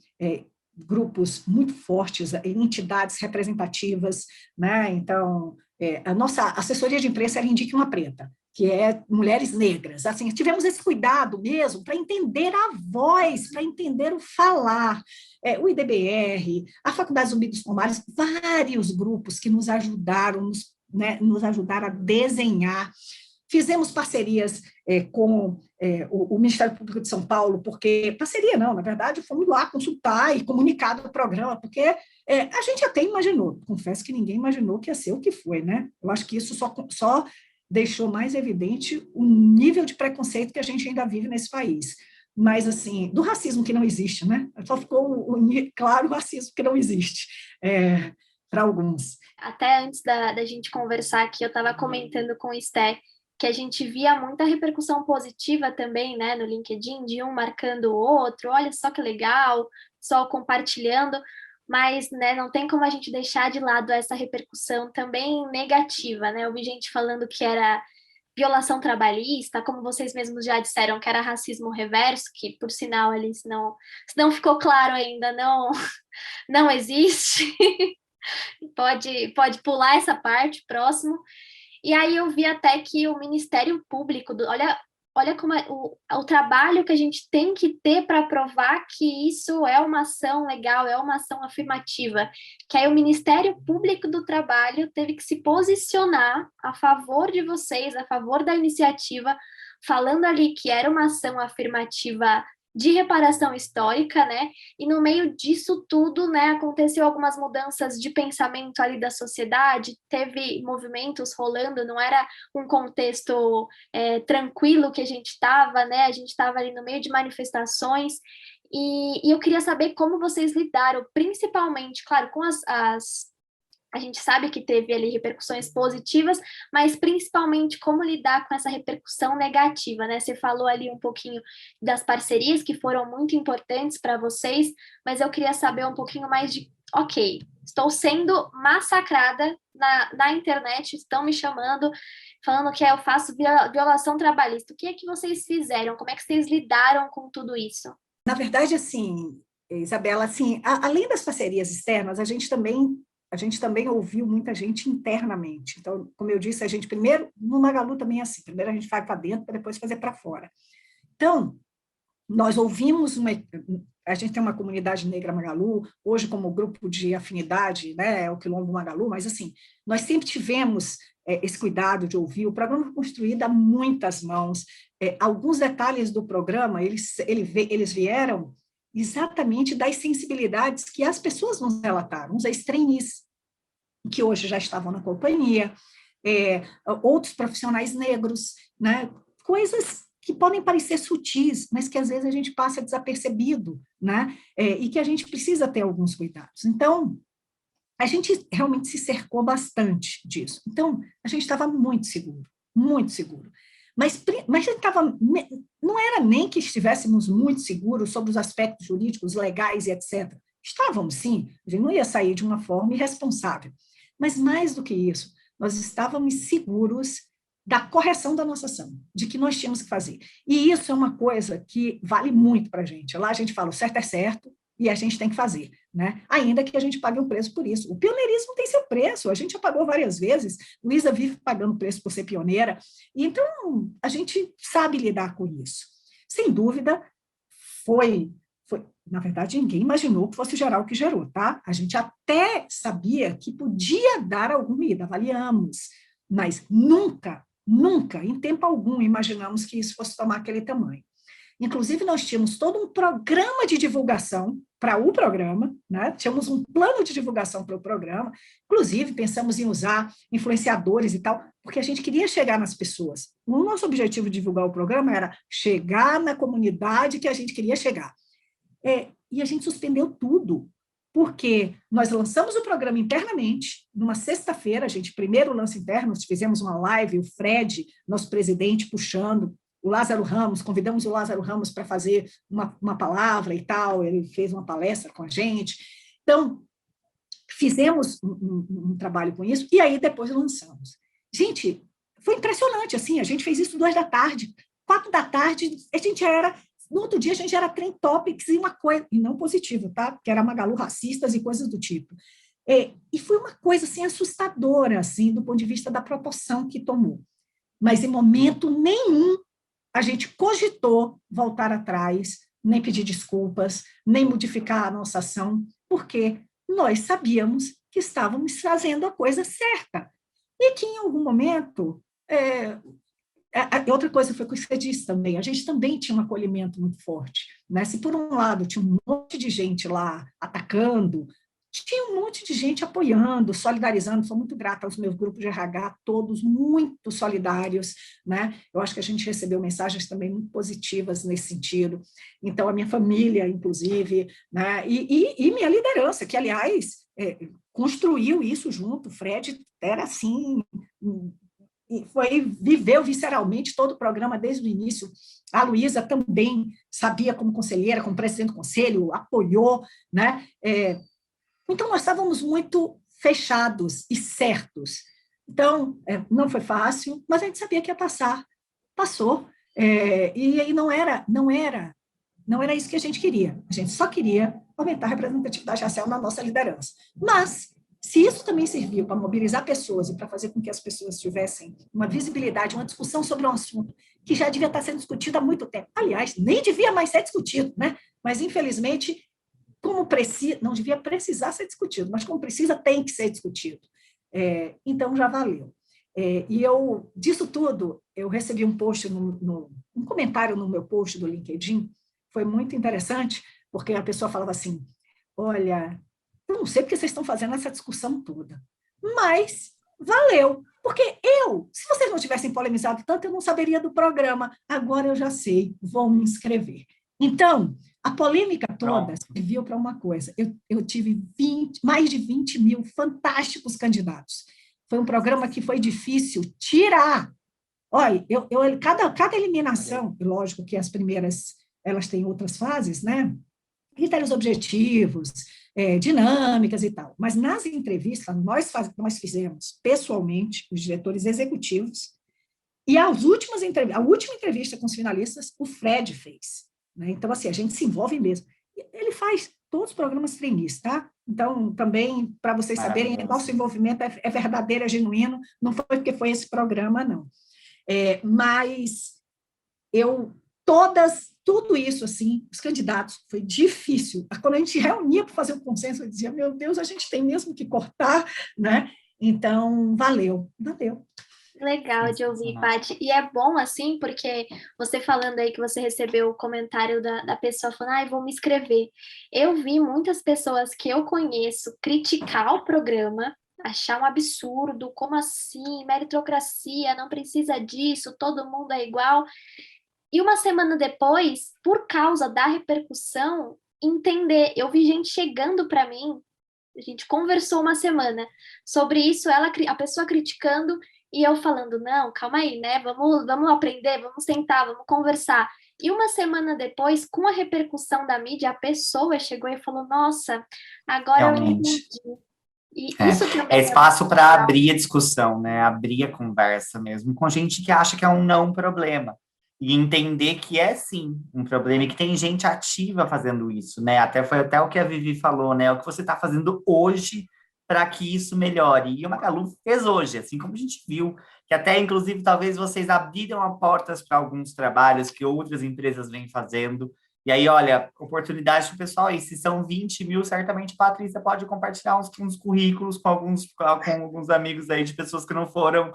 grupos muito fortes, entidades representativas, né? Então, a nossa assessoria de imprensa era Indique uma Preta, que é mulheres negras. Assim, tivemos esse cuidado mesmo para entender a voz, para entender o falar. O IDBR, a Faculdade Zumbi dos Palmares, vários grupos que nos ajudaram, nos ajudaram a desenhar. Fizemos parcerias com o Ministério Público de São Paulo, porque, parceria não, na verdade, fomos lá consultar e comunicar do programa, porque a gente até imaginou, confesso que ninguém imaginou que ia ser o que foi, né? Eu acho que isso só deixou mais evidente o nível de preconceito que a gente ainda vive nesse país. Mas, assim, do racismo que não existe, né? Só ficou claro o racismo que não existe para alguns. Até antes da gente conversar aqui, eu estava comentando com o Esté que a gente via muita repercussão positiva também, né, no LinkedIn, de um marcando o outro, olha só que legal, só compartilhando, mas, né, não tem como a gente deixar de lado essa repercussão também negativa, né? Eu vi gente falando que era violação trabalhista, como vocês mesmos já disseram, que era racismo reverso, que, por sinal, ali, se não ficou claro ainda, não existe. Pode pular essa parte, próximo. E aí eu vi até que o Ministério Público, olha como o trabalho que a gente tem que ter para provar que isso é uma ação legal, é uma ação afirmativa, que aí o Ministério Público do Trabalho teve que se posicionar a favor de vocês, a favor da iniciativa, falando ali que era uma ação afirmativa de reparação histórica, né? E no meio disso tudo, né, aconteceu algumas mudanças de pensamento ali da sociedade, teve movimentos rolando, não era um contexto tranquilo que a gente estava, né? A gente estava ali no meio de manifestações E eu queria saber como vocês lidaram, principalmente, claro, com a gente sabe que teve ali repercussões positivas, mas principalmente como lidar com essa repercussão negativa, né? Você falou ali um pouquinho das parcerias que foram muito importantes para vocês, mas eu queria saber um pouquinho mais de, ok, estou sendo massacrada na internet, estão me chamando, falando que eu faço violação trabalhista. O que é que vocês fizeram? Como é que vocês lidaram com tudo isso? Na verdade, assim, Isabela, assim, além das parcerias externas, a gente também ouviu muita gente internamente. Então, como eu disse, a gente primeiro, no Magalu também é assim, primeiro a gente faz para dentro, para depois fazer para fora. Então, nós ouvimos a gente tem uma comunidade negra Magalu, hoje como grupo de afinidade, né, o Quilombo Magalu, mas assim, nós sempre tivemos esse cuidado de ouvir. O programa foi construído a muitas mãos. Alguns detalhes do programa, eles vieram exatamente das sensibilidades que as pessoas nos relataram, os ex-trainees, que hoje já estavam na companhia, outros profissionais negros, né, coisas que podem parecer sutis, mas que às vezes a gente passa desapercebido, né, e que a gente precisa ter alguns cuidados. Então, a gente realmente se cercou bastante disso. Então, a gente estava muito seguro, muito seguro. Mas não era nem que estivéssemos muito seguros sobre os aspectos jurídicos, legais e etc. Estávamos, sim, a gente não ia sair de uma forma irresponsável. Mas, mais do que isso, nós estávamos seguros da correção da nossa ação, de que nós tínhamos que fazer. E isso é uma coisa que vale muito para a gente. Lá a gente fala, o certo é certo, e a gente tem que fazer, né? Ainda que a gente pague um preço por isso. O pioneirismo tem seu preço, a gente já pagou várias vezes, Luísa vive pagando preço por ser pioneira, e então a gente sabe lidar com isso. Sem dúvida, na verdade, ninguém imaginou que fosse gerar o que gerou, tá? A gente até sabia que podia dar algum ruído, avaliamos, mas nunca, em tempo algum, imaginamos que isso fosse tomar aquele tamanho. Inclusive, nós tínhamos todo um programa de divulgação para o programa, né? Tínhamos um plano de divulgação para o programa, inclusive pensamos em usar influenciadores e tal, porque a gente queria chegar nas pessoas. O nosso objetivo de divulgar o programa era chegar na comunidade que a gente queria chegar. E a gente suspendeu tudo, porque nós lançamos o programa internamente, numa sexta-feira, a gente primeiro lança interno, nós fizemos uma live, o Fred, nosso presidente, puxando, o Lázaro Ramos, convidamos o Lázaro Ramos para fazer uma palavra e tal, ele fez uma palestra com a gente. Então, fizemos um trabalho com isso, e aí depois lançamos. Gente, foi impressionante, assim, a gente fez isso 2h, 4h, a gente era... No outro dia, a gente era trend topics e uma coisa, e não positivo, tá? Que era Magalu racistas e coisas do tipo. E foi uma coisa, assim, assustadora, assim, do ponto de vista da proporção que tomou. Mas, em momento nenhum, a gente cogitou voltar atrás, nem pedir desculpas, nem modificar a nossa ação, porque nós sabíamos que estávamos fazendo a coisa certa. E que, em algum momento... Outra coisa foi o que você disse também, a gente também tinha um acolhimento muito forte, né? Se por um lado tinha um monte de gente lá atacando, tinha um monte de gente apoiando, solidarizando, sou muito grata aos meus grupos de RH, todos muito solidários, né? Eu acho que a gente recebeu mensagens também muito positivas nesse sentido, então a minha família, inclusive, né? E minha liderança, que aliás construiu isso junto, o Fred era assim... viveu visceralmente todo o programa desde o início. A Luísa também sabia, como conselheira, como presidente do conselho, apoiou, né? Então, nós estávamos muito fechados e certos. Então, não foi fácil, mas a gente sabia que ia passar. Passou. E aí não era isso que a gente queria. A gente só queria aumentar a representatividade racial na nossa liderança. Mas se isso também serviu para mobilizar pessoas e para fazer com que as pessoas tivessem uma visibilidade, uma discussão sobre um assunto que já devia estar sendo discutido há muito tempo, aliás, nem devia mais ser discutido, né? Mas, infelizmente, não devia precisar ser discutido, mas como precisa, tem que ser discutido. Então, já valeu. E disso tudo, eu recebi um post, um comentário no meu post do LinkedIn, foi muito interessante, porque a pessoa falava assim, olha... Eu não sei porque vocês estão fazendo essa discussão toda, mas valeu, porque se vocês não tivessem polemizado tanto, eu não saberia do programa, agora eu já sei, vou me inscrever. Então, a polêmica toda Pronto. serviu para uma coisa. Eu tive mais de 20 mil fantásticos candidatos. Foi um programa que foi difícil tirar. Olha, cada eliminação, lógico que as primeiras, elas têm outras fases, né? Critérios objetivos, dinâmicas e tal. Mas nas entrevistas, nós fizemos pessoalmente, os diretores executivos, e a última entrevista com os finalistas, o Fred fez. Né? Então, assim, a gente se envolve mesmo. Ele faz todos os programas trainees, tá? Então, também, para vocês saberem, nosso envolvimento é verdadeiro, é genuíno, não foi porque foi esse programa, não. Mas tudo isso, assim, os candidatos, foi difícil. Quando a gente reunia para fazer o consenso, eu dizia, meu Deus, a gente tem mesmo que cortar, né? Então, valeu. Legal de ouvir, Paty. E é bom, assim, porque você falando aí que você recebeu o comentário da pessoa falando, vou me inscrever. Eu vi muitas pessoas que eu conheço criticar o programa, achar um absurdo, como assim, meritocracia, não precisa disso, todo mundo é igual. E uma semana depois, por causa da repercussão, entender. Eu vi gente chegando para mim, a gente conversou uma semana sobre isso, a pessoa criticando, e eu falando, não, calma aí, né? Vamos aprender, vamos sentar, vamos conversar. E uma semana depois, com a repercussão da mídia, a pessoa chegou e falou, nossa, agora eu entendi. E isso também é espaço para abrir a discussão, né? Abrir a conversa mesmo, com gente que acha que é um não problema. E entender que é sim um problema e que tem gente ativa fazendo isso, né? Foi até o que a Vivi falou, né? O que você está fazendo hoje para que isso melhore. E o Magalu fez hoje, assim como a gente viu, que até, inclusive, talvez vocês abriram portas para alguns trabalhos que outras empresas vêm fazendo. E aí, olha, oportunidade para o pessoal aí. Se são 20 mil, certamente, Patrícia pode compartilhar uns currículos com alguns amigos aí de pessoas que não foram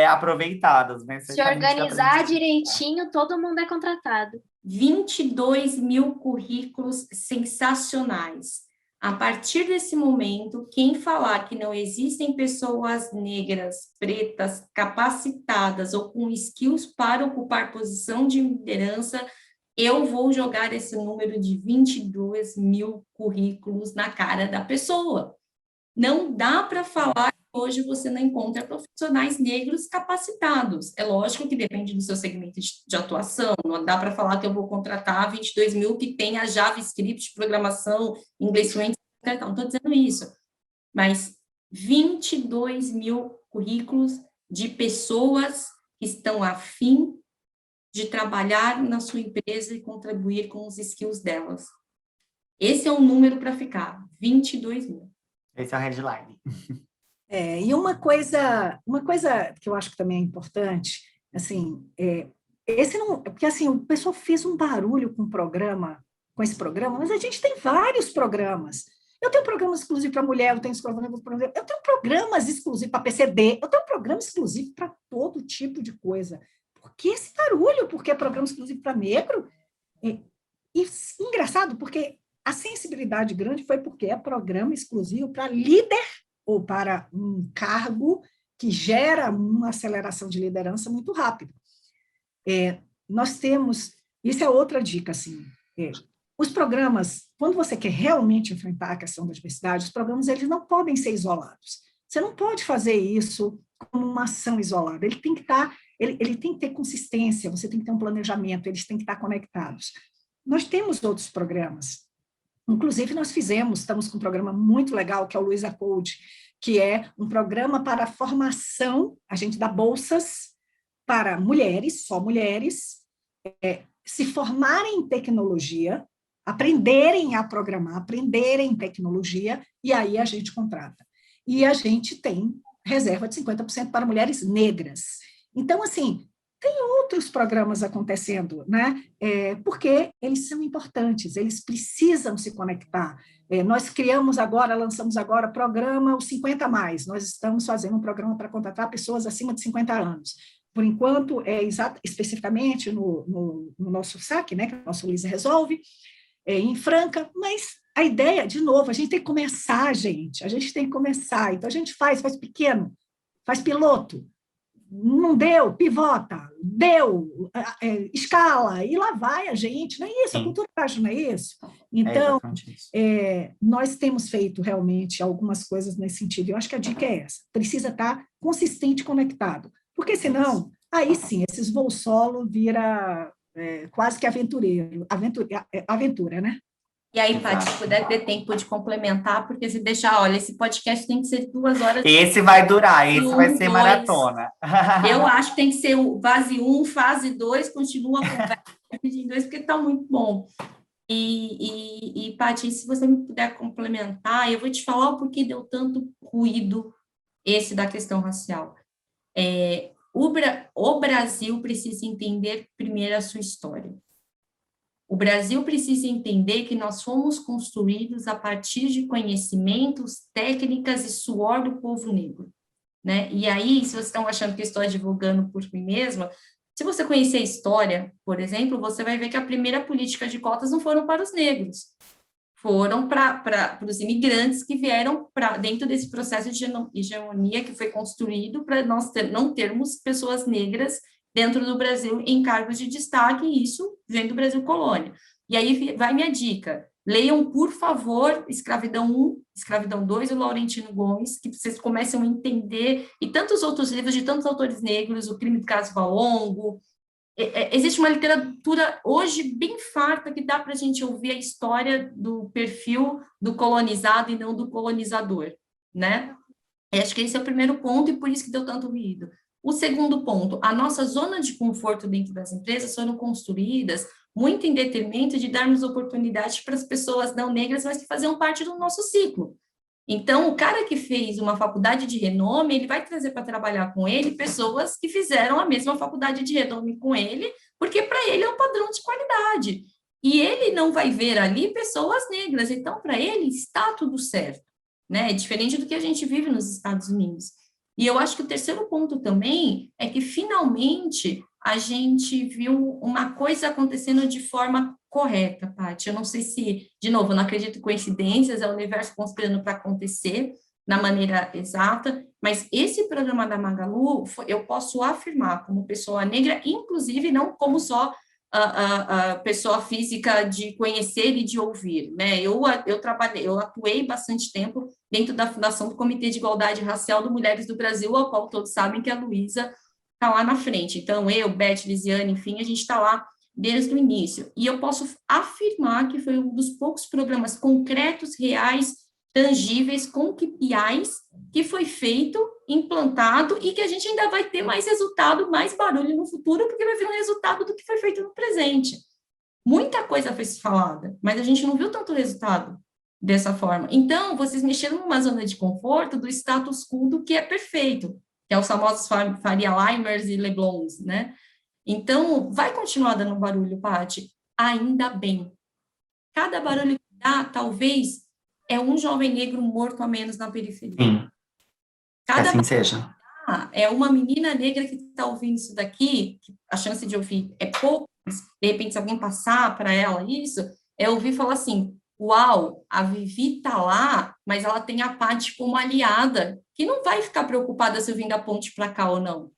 aproveitadas, né? Se organizar direitinho, todo mundo é contratado. 22 mil currículos sensacionais. A partir desse momento, quem falar que não existem pessoas negras, pretas, capacitadas ou com skills para ocupar posição de liderança, eu vou jogar esse número de 22 mil currículos na cara da pessoa. Não dá para falar que hoje você não encontra profissionais negros capacitados. É lógico que depende do seu segmento de atuação. Não dá para falar que eu vou contratar 22 mil que tenha JavaScript, programação, inglês fluente. Não estou dizendo isso. Mas 22 mil currículos de pessoas que estão afim de trabalhar na sua empresa e contribuir com os skills delas. Esse é um número para ficar, 22 mil. Esse é o headline. E uma coisa que eu acho que também é importante, assim, porque assim, o pessoal fez um barulho com esse programa, mas a gente tem vários programas. Eu tenho programas exclusivos para mulher, eu tenho programas exclusivos para PCD, eu tenho programa exclusivo para todo tipo de coisa. Por que esse barulho? Porque é programa exclusivo para negro? E engraçado, porque a sensibilidade grande foi porque é programa exclusivo para líder ou para um cargo que gera uma aceleração de liderança muito rápido. Nós temos, isso é outra dica, assim, os programas, quando você quer realmente enfrentar a questão da diversidade, os programas eles não podem ser isolados. Você não pode fazer isso como uma ação isolada. Ele tem que ter consistência, você tem que ter um planejamento, eles têm que estar conectados. Nós temos outros programas. Inclusive, estamos com um programa muito legal, que é o Luiza Code, que é um programa para formação, a gente dá bolsas para mulheres, só mulheres, se formarem em tecnologia, aprenderem a programar, aprenderem tecnologia, e aí a gente contrata. E a gente tem reserva de 50% para mulheres negras. Então, assim, tem outros programas acontecendo, né? Porque eles são importantes, eles precisam se conectar. Nós lançamos agora o programa Os 50 Mais. Nós estamos fazendo um programa para contratar pessoas acima de 50 anos. Por enquanto, especificamente no nosso SAC, né, que é o nosso Luiza Resolve, em Franca, mas a ideia, de novo, a gente tem que começar, gente. A gente tem que começar. Então, a gente faz pequeno, faz piloto. não deu, pivota, deu, escala, e lá vai a gente, não é isso, a Sim. cultura ágil não é isso? É Então, exatamente isso. nós temos feito realmente algumas coisas nesse sentido, eu acho que a dica é essa, precisa estar consistente e conectado, porque senão, aí sim, esses voos solo vira quase que aventura, né? E aí, Paty, se puder ter tempo de complementar, porque se deixar, olha, esse podcast tem que ser 2 horas. Esse vai durar, esse vai ser 2. maratona. Eu acho que tem que ser o fase 1, fase 2, continua a conversa em 2, porque está muito bom. E Paty, se você me puder complementar, eu vou te falar o porquê deu tanto ruído esse da questão racial. O Brasil precisa entender primeiro a sua história. O Brasil precisa entender que nós fomos construídos a partir de conhecimentos, técnicas e suor do povo negro, né? E aí, se vocês estão achando que eu estou divulgando por mim mesma, se você conhecer a história, por exemplo, você vai ver que a primeira política de cotas não foram para os negros, foram para os imigrantes que vieram dentro desse processo de hegemonia que foi construído para nós não termos pessoas negras dentro do Brasil em cargos de destaque, e isso vem do Brasil colônia. E aí vai minha dica, leiam, por favor, Escravidão 1, Escravidão 2, o Laurentino Gomes, que vocês começam a entender, e tantos outros livros de tantos autores negros, O Crime do Caso Valongo. Existe uma literatura hoje bem farta que dá para a gente ouvir a história do perfil do colonizado e não do colonizador, né? Acho que esse é o primeiro ponto e por isso que deu tanto ruído. O segundo ponto, a nossa zona de conforto dentro das empresas foram construídas muito em detrimento de darmos oportunidade para as pessoas não negras, mas que faziam parte do nosso ciclo. Então, o cara que fez uma faculdade de renome, ele vai trazer para trabalhar com ele pessoas que fizeram a mesma faculdade de renome com ele, porque para ele é um padrão de qualidade. E ele não vai ver ali pessoas negras, então, para ele, está tudo certo, né? É diferente do que a gente vive nos Estados Unidos. E eu acho que o terceiro ponto também é que, finalmente, a gente viu uma coisa acontecendo de forma correta, Paty. Eu não sei se, de novo, eu não acredito em coincidências, é o universo conspirando para acontecer na maneira exata, mas esse programa da Magalu, eu posso afirmar, como pessoa negra, inclusive não como só a pessoa física de conhecer e de ouvir, né? Eu atuei bastante tempo dentro da fundação do Comitê de Igualdade Racial do Mulheres do Brasil, ao qual todos sabem que a Luísa está lá na frente. Então, eu, Beth, Lisiane, enfim, a gente está lá desde o início. E eu posso afirmar que foi um dos poucos programas concretos, reais, tangíveis, com KPIs, que foi feito, implantado, e que a gente ainda vai ter mais resultado, mais barulho no futuro, porque vai vir um resultado do que foi feito no presente. Muita coisa foi falada, mas a gente não viu tanto resultado dessa forma. Então, vocês mexeram numa zona de conforto do status quo do que é perfeito, que é os famosos Faria Limers e Leblons, né? Então, vai continuar dando barulho, Paty, ainda bem. Cada barulho que dá, talvez, é um jovem negro morto a menos na periferia. Sim, que assim seja. É uma menina negra que está ouvindo isso daqui, que a chance de ouvir é pouco, mas, de repente, se alguém passar para ela isso, é ouvir falar assim, uau, a Vivi está lá, mas ela tem a Paty como aliada, que não vai ficar preocupada se eu vim da ponte para cá ou não.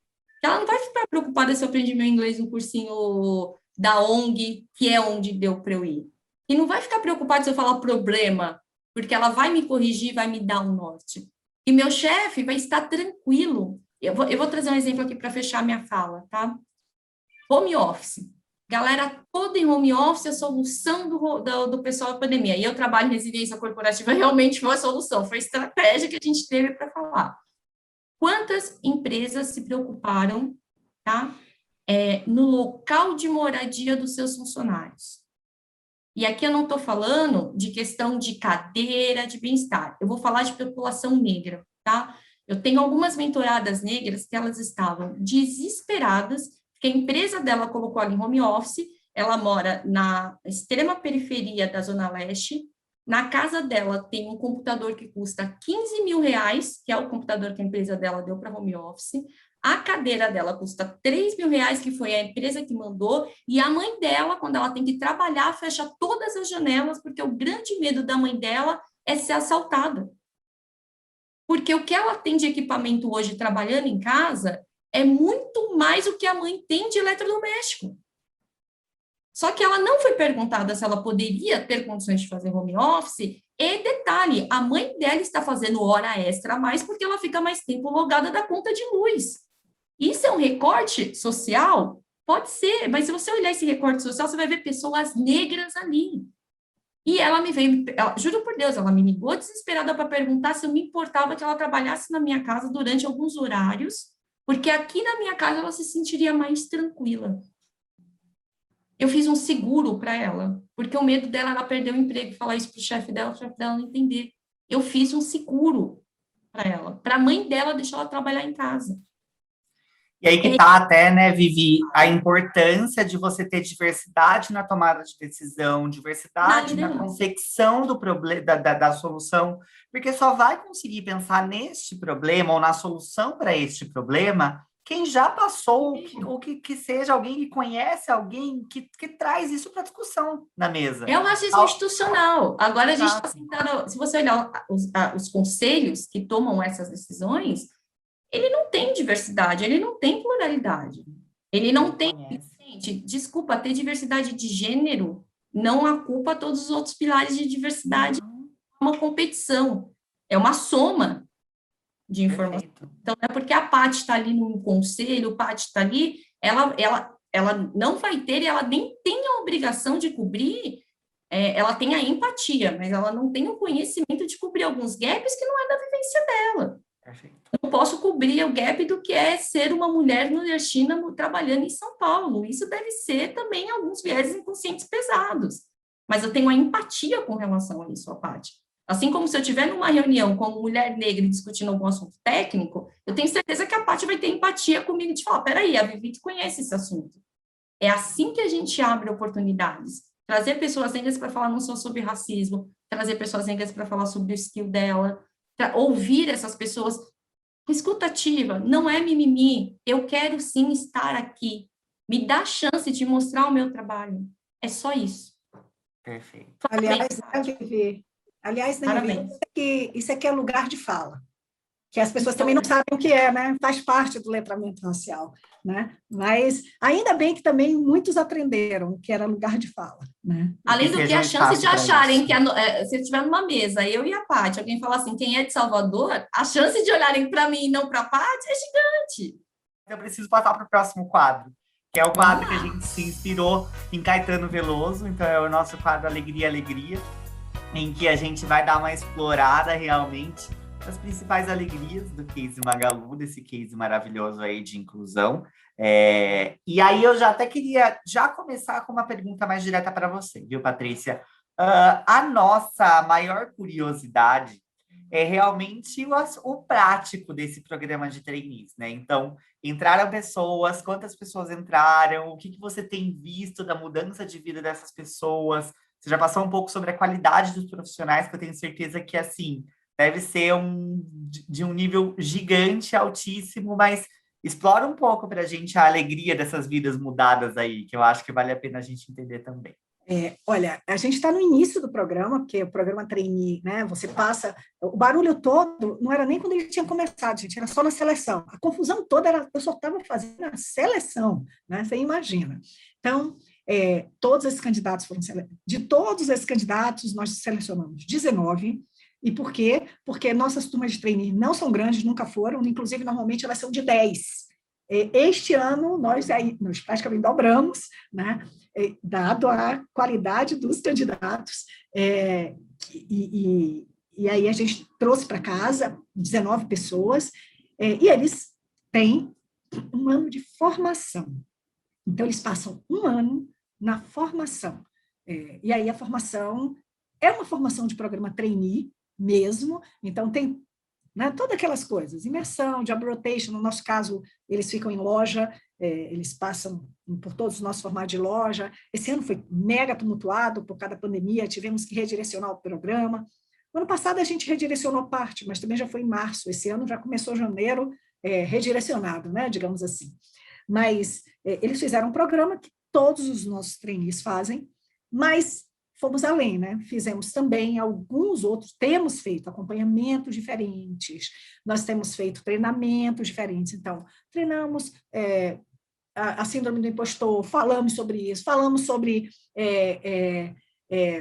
Ela não vai ficar preocupada se eu aprendi meu inglês no cursinho da ONG, que é onde deu para eu ir. E não vai ficar preocupada se eu falar problema, porque ela vai me corrigir, vai me dar um norte. E meu chefe vai estar tranquilo. Eu vou trazer um exemplo aqui para fechar minha fala, tá? Home office. Galera toda em home office, a solução do pessoal da pandemia. E eu trabalho em resiliência corporativa, realmente foi a solução, foi a estratégia que a gente teve para falar. Quantas empresas se preocuparam, tá? No local de moradia dos seus funcionários? E aqui eu não estou falando de questão de cadeira, de bem-estar. Eu vou falar de população negra, tá? Eu tenho algumas mentoradas negras que elas estavam desesperadas, porque a empresa dela colocou ela em home office, ela mora na extrema periferia da Zona Leste, na casa dela tem um computador que custa 15 mil reais, que é o computador que a empresa dela deu para home office, a cadeira dela custa 3 mil reais, que foi a empresa que mandou, e a mãe dela, quando ela tem que trabalhar, fecha todas as janelas, porque o grande medo da mãe dela é ser assaltada. Porque o que ela tem de equipamento hoje trabalhando em casa é muito mais o que a mãe tem de eletrodoméstico. Só que ela não foi perguntada se ela poderia ter condições de fazer home office. E detalhe, a mãe dela está fazendo hora extra a mais porque ela fica mais tempo logada da conta de luz. Isso é um recorte social? Pode ser, mas se você olhar esse recorte social, você vai ver pessoas negras ali. E ela me veio, juro por Deus, ela me ligou desesperada para perguntar se eu me importava que ela trabalhasse na minha casa durante alguns horários, porque aqui na minha casa ela se sentiria mais tranquila. Eu fiz um seguro para ela, porque o medo dela era perder o emprego, falar isso para o chefe dela não entender. Eu fiz um seguro para ela, para a mãe dela deixar ela trabalhar em casa. E aí que tá até, né, Vivi, a importância de você ter diversidade na tomada de decisão, diversidade na confecção do problema, da solução, porque só vai conseguir pensar neste problema ou na solução para este problema quem já passou, ou que seja alguém que conhece alguém que traz isso para discussão na mesa. É um racismo institucional. Agora a gente está sentado, se você olhar os conselhos que tomam essas decisões, ele não tem diversidade, ele não tem pluralidade. Ele não tem... Gente, desculpa, ter diversidade de gênero não ocupa todos os outros pilares de diversidade. É uma competição, é uma soma de informação. Então, não é porque a Paty está ali no conselho, o Paty está ali, ela não vai ter, e ela nem tem a obrigação de cobrir, ela tem a empatia, mas ela não tem o conhecimento de cobrir alguns gaps que não é da vivência dela. Perfeito. Eu não posso cobrir o gap do que é ser uma mulher nordestina trabalhando em São Paulo. Isso deve ser também alguns viés inconscientes pesados. Mas eu tenho a empatia com relação a isso, Paty. Assim como se eu estiver numa reunião com uma mulher negra discutindo algum assunto técnico, eu tenho certeza que a Paty vai ter empatia comigo de falar, peraí, a Vivi conhece esse assunto. É assim que a gente abre oportunidades. Trazer pessoas negras para falar não só sobre racismo, trazer pessoas negras para falar sobre o skill dela, ouvir essas pessoas. Escutativa, não é mimimi, eu quero sim estar aqui, me dá a chance de mostrar o meu trabalho, é só isso. Perfeito. Aliás, isso aqui é lugar de fala, que as pessoas também não sabem o que é, né? Faz parte do letramento racial, né? Mas ainda bem que também muitos aprenderam que era lugar de fala, né? Além do que a chance de acharem que se eu estiver numa mesa, eu e a Paty, alguém falar assim, quem é de Salvador, a chance de olharem para mim e não para a Paty é gigante. Eu preciso passar para o próximo quadro, que é o quadro que a gente se inspirou em Caetano Veloso, então é o nosso quadro Alegria, Alegria, em que a gente vai dar uma explorada realmente as principais alegrias do Case Magalu, desse case maravilhoso aí de inclusão. E aí eu já até queria começar com uma pergunta mais direta para você, viu, Patrícia? A nossa maior curiosidade é realmente o prático desse programa de trainees, né? Então, entraram pessoas, quantas pessoas entraram, o que você tem visto da mudança de vida dessas pessoas? Você já passou um pouco sobre a qualidade dos profissionais, que eu tenho certeza que, assim, deve ser de um nível gigante, altíssimo, mas explora um pouco para a gente a alegria dessas vidas mudadas aí, que eu acho que vale a pena a gente entender também. Olha, a gente está no início do programa, porque o programa trainee, né, você passa... O barulho todo não era nem quando ele tinha começado, gente, era só na seleção. A confusão toda era... Eu só estava fazendo a seleção, né, você imagina. Então, todos esses candidatos foram selecionados. De todos esses candidatos, nós selecionamos 19. E por quê? Porque nossas turmas de trainee não são grandes, nunca foram, inclusive, normalmente elas são de 10. Este ano, nós praticamente dobramos, né, dado a qualidade dos candidatos, e aí a gente trouxe para casa 19 pessoas, e eles têm um ano de formação. Então, eles passam um ano na formação. E aí a formação é uma formação de programa trainee mesmo, então tem, né, todas aquelas coisas, imersão, job rotation, no nosso caso, eles ficam em loja, eles passam por todos os nossos formatos de loja. Esse ano foi mega tumultuado por causa da pandemia, tivemos que redirecionar o programa. No ano passado a gente redirecionou parte, mas também já foi em março, esse ano já começou janeiro, redirecionado, né, digamos assim. Mas eles fizeram um programa que todos os nossos trainees fazem, mas fomos além, né? Fizemos também alguns outros, temos feito acompanhamentos diferentes, nós temos feito treinamentos diferentes. Então, treinamos a síndrome do impostor, falamos sobre isso, falamos sobre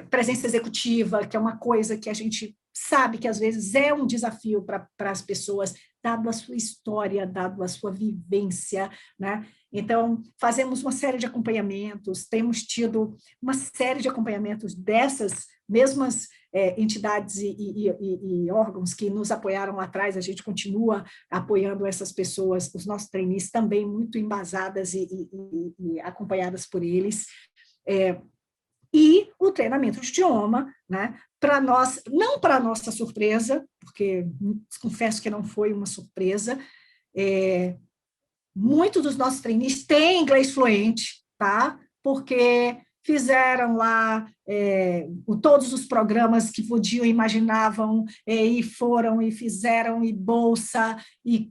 presença executiva, que é uma coisa que a gente sabe que às vezes é um desafio para as pessoas, dado a sua história, dado a sua vivência, né? Então, fazemos uma série de acompanhamentos, temos tido uma série de acompanhamentos dessas mesmas entidades e órgãos que nos apoiaram lá atrás, a gente continua apoiando essas pessoas, os nossos trainees também muito embasadas e acompanhadas por eles. E o treinamento de idioma, né? Para nós, não para nossa surpresa, porque confesso que não foi uma surpresa, muitos dos nossos trainees têm inglês fluente, tá? Porque fizeram lá todos os programas que podiam, imaginavam, e foram e fizeram, e bolsa, e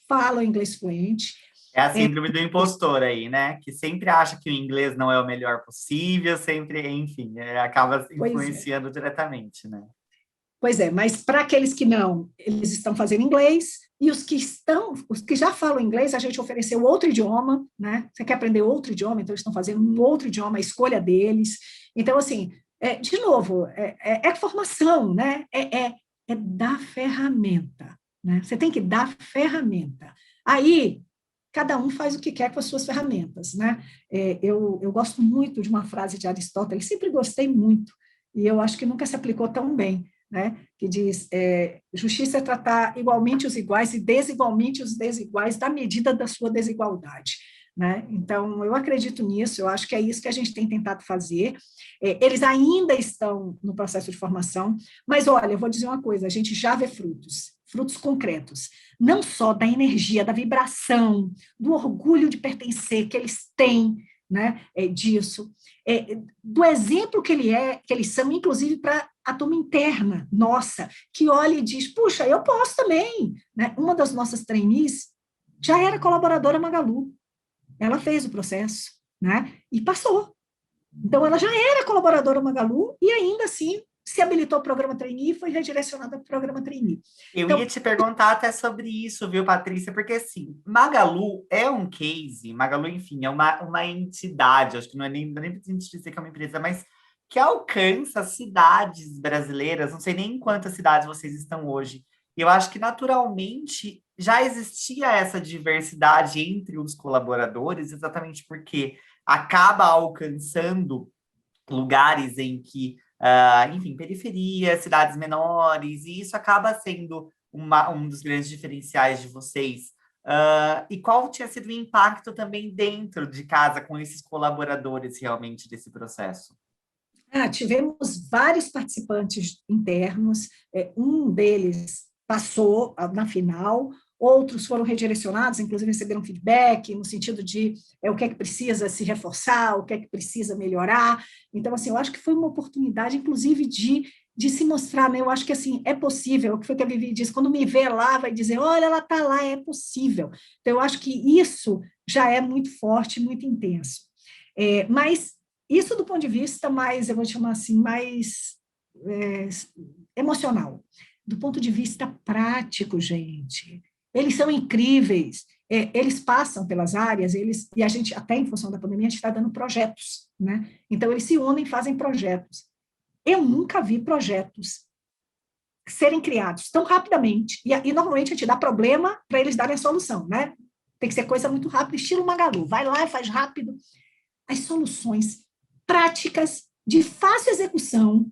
falam inglês fluente. É a síndrome do impostor aí, né? Que sempre acha que o inglês não é o melhor possível, sempre, enfim, acaba influenciando diretamente, né? Pois é, mas para aqueles que não, eles estão fazendo inglês, e os que já falam inglês, a gente ofereceu outro idioma, né? Você quer aprender outro idioma, então eles estão fazendo um outro idioma, a escolha deles. Então, assim, de novo, formação, né? É dar ferramenta, né? Você tem que dar ferramenta. Aí, cada um faz o que quer com as suas ferramentas, né? Eu gosto muito de uma frase de Aristóteles, sempre gostei muito, e eu acho que nunca se aplicou tão bem, né? Que diz, justiça é tratar igualmente os iguais e desigualmente os desiguais da medida da sua desigualdade, né? Então, eu acredito nisso, eu acho que é isso que a gente tem tentado fazer. Eles ainda estão no processo de formação, mas, olha, eu vou dizer uma coisa, a gente já vê frutos concretos, não só da energia, da vibração, do orgulho de pertencer que eles têm, né, disso, do exemplo que eles são, inclusive para a turma interna nossa, que olha e diz, puxa, eu posso também, né? Uma das nossas trainees já era colaboradora Magalu, ela fez o processo, né, e passou. Então, ela já era colaboradora Magalu e ainda assim se habilitou ao programa trainee e foi redirecionada para o programa trainee. Eu ia te perguntar até sobre isso, viu, Patrícia? Porque, assim, Magalu é um case, Magalu, enfim, é uma entidade, acho que não é nem para a gente dizer que é uma empresa, mas que alcança cidades brasileiras, não sei nem em quantas cidades vocês estão hoje. E eu acho que, naturalmente, já existia essa diversidade entre os colaboradores, exatamente porque acaba alcançando lugares em que enfim, periferia, cidades menores, e isso acaba sendo um dos grandes diferenciais de vocês. E qual tinha sido o impacto também dentro de casa com esses colaboradores realmente desse processo? Tivemos vários participantes internos, um deles passou na final, outros foram redirecionados, inclusive receberam feedback no sentido de o que é que precisa se reforçar, o que é que precisa melhorar. Então, assim, eu acho que foi uma oportunidade, inclusive, de se mostrar, né? Eu acho que, assim, é possível, o que foi que a Vivi disse, quando me vê lá, vai dizer, olha, ela está lá, é possível. Então, eu acho que isso já é muito forte, muito intenso. Mas isso do ponto de vista mais, eu vou chamar assim, mais emocional. Do ponto de vista prático, gente, eles são incríveis, eles passam pelas áreas, e a gente, até em função da pandemia, a gente está dando projetos, né? Então, eles se unem e fazem projetos. Eu nunca vi projetos serem criados tão rapidamente, e normalmente a gente dá problema para eles darem a solução, né? Tem que ser coisa muito rápida, estilo Magalu, vai lá e faz rápido. As soluções práticas, de fácil execução,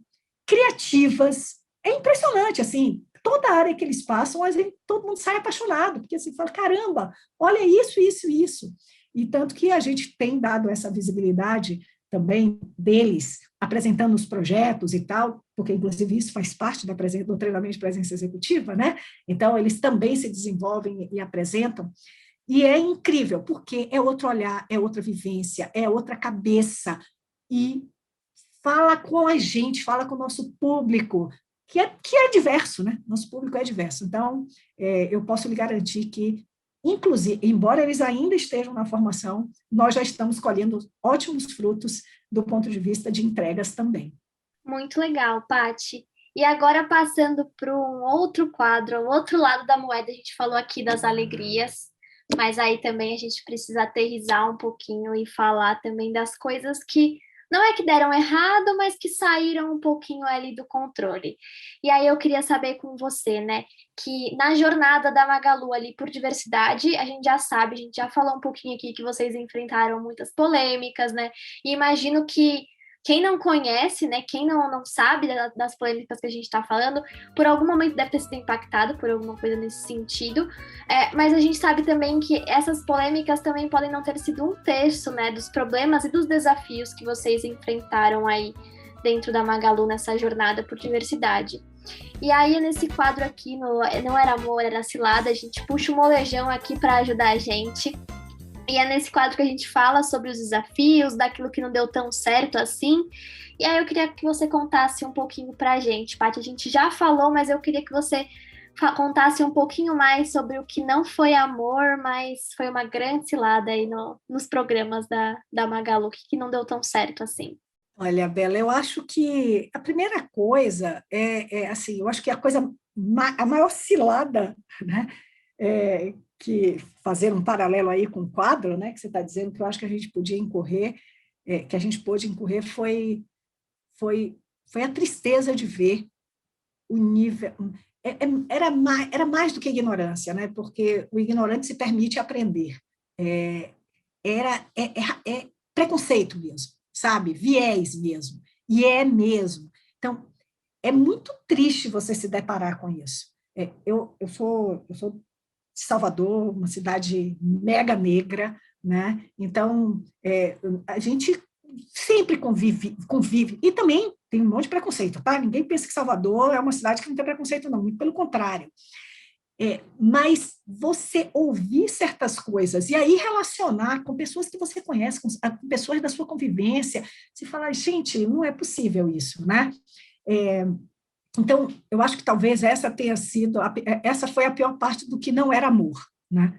criativas, é impressionante, assim, toda área que eles passam, todo mundo sai apaixonado, porque assim, fala, caramba, olha isso, isso, isso. E tanto que a gente tem dado essa visibilidade também deles, apresentando os projetos e tal, porque inclusive isso faz parte do treinamento de presença executiva, né? Então, eles também se desenvolvem e apresentam, e é incrível, porque é outro olhar, é outra vivência, é outra cabeça, e fala com a gente, fala com o nosso público, que é diverso, né? Nosso público é diverso. Então, eu posso lhe garantir que, inclusive, embora eles ainda estejam na formação, nós já estamos colhendo ótimos frutos do ponto de vista de entregas também. Muito legal, Paty. E agora passando para um outro quadro, o outro lado da moeda, a gente falou aqui das alegrias, mas aí também a gente precisa aterrissar um pouquinho e falar também das coisas que não é que deram errado, mas que saíram um pouquinho ali do controle. E aí eu queria saber com você, né, que na jornada da Magalu ali por diversidade, a gente já sabe, a gente já falou um pouquinho aqui que vocês enfrentaram muitas polêmicas, né, e imagino que quem não conhece, né, quem não sabe das polêmicas que a gente está falando, por algum momento deve ter sido impactado por alguma coisa nesse sentido, mas a gente sabe também que essas polêmicas também podem não ter sido um terço, né, dos problemas e dos desafios que vocês enfrentaram aí dentro da Magalu nessa jornada por diversidade. E aí, nesse quadro aqui, no Não Era Amor, Era Cilada, a gente puxa o molejão aqui para ajudar a gente. E é nesse quadro que a gente fala sobre os desafios, daquilo que não deu tão certo assim. E aí eu queria que você contasse um pouquinho pra gente, Paty. A gente já falou, mas eu queria que você contasse um pouquinho mais sobre o que não foi amor, mas foi uma grande cilada aí nos programas da Magalu, que não deu tão certo assim. Olha, Bela, eu acho que a primeira coisa assim, eu acho que a maior cilada, né, que fazer um paralelo aí com o quadro, né, que você está dizendo, que eu acho que a gente podia incorrer, que a gente pôde incorrer foi a tristeza de ver o nível. Era mais do que ignorância, né, porque o ignorante se permite aprender. É preconceito mesmo, sabe? Viés mesmo. E é mesmo. Então, é muito triste você se deparar com isso. Eu sou de Salvador, uma cidade mega negra, né? Então, a gente sempre convive, e também tem um monte de preconceito, tá? Ninguém pensa que Salvador é uma cidade que não tem preconceito, não, muito pelo contrário. Mas você ouvir certas coisas e aí relacionar com pessoas que você conhece, com pessoas da sua convivência, você fala, gente, não é possível isso, né? Então, eu acho que talvez essa foi a pior parte do que não era amor, né?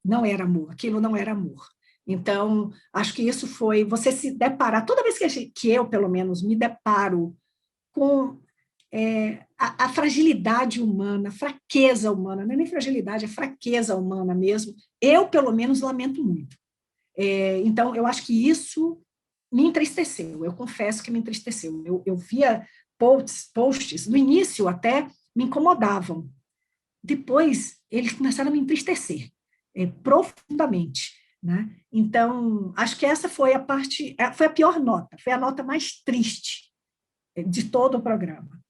Não era amor, aquilo não era amor. Então, acho que isso foi você se deparar, toda vez que eu, pelo menos, me deparo com a fragilidade humana, a fraqueza humana, não é nem fragilidade, é fraqueza humana mesmo, eu, pelo menos, lamento muito. Então, eu acho que isso me entristeceu, eu confesso que me entristeceu. Eu via posts, no início até me incomodavam, depois eles começaram a me entristecer profundamente, né? Então, acho que essa foi foi a pior nota, foi a nota mais triste de todo o programa.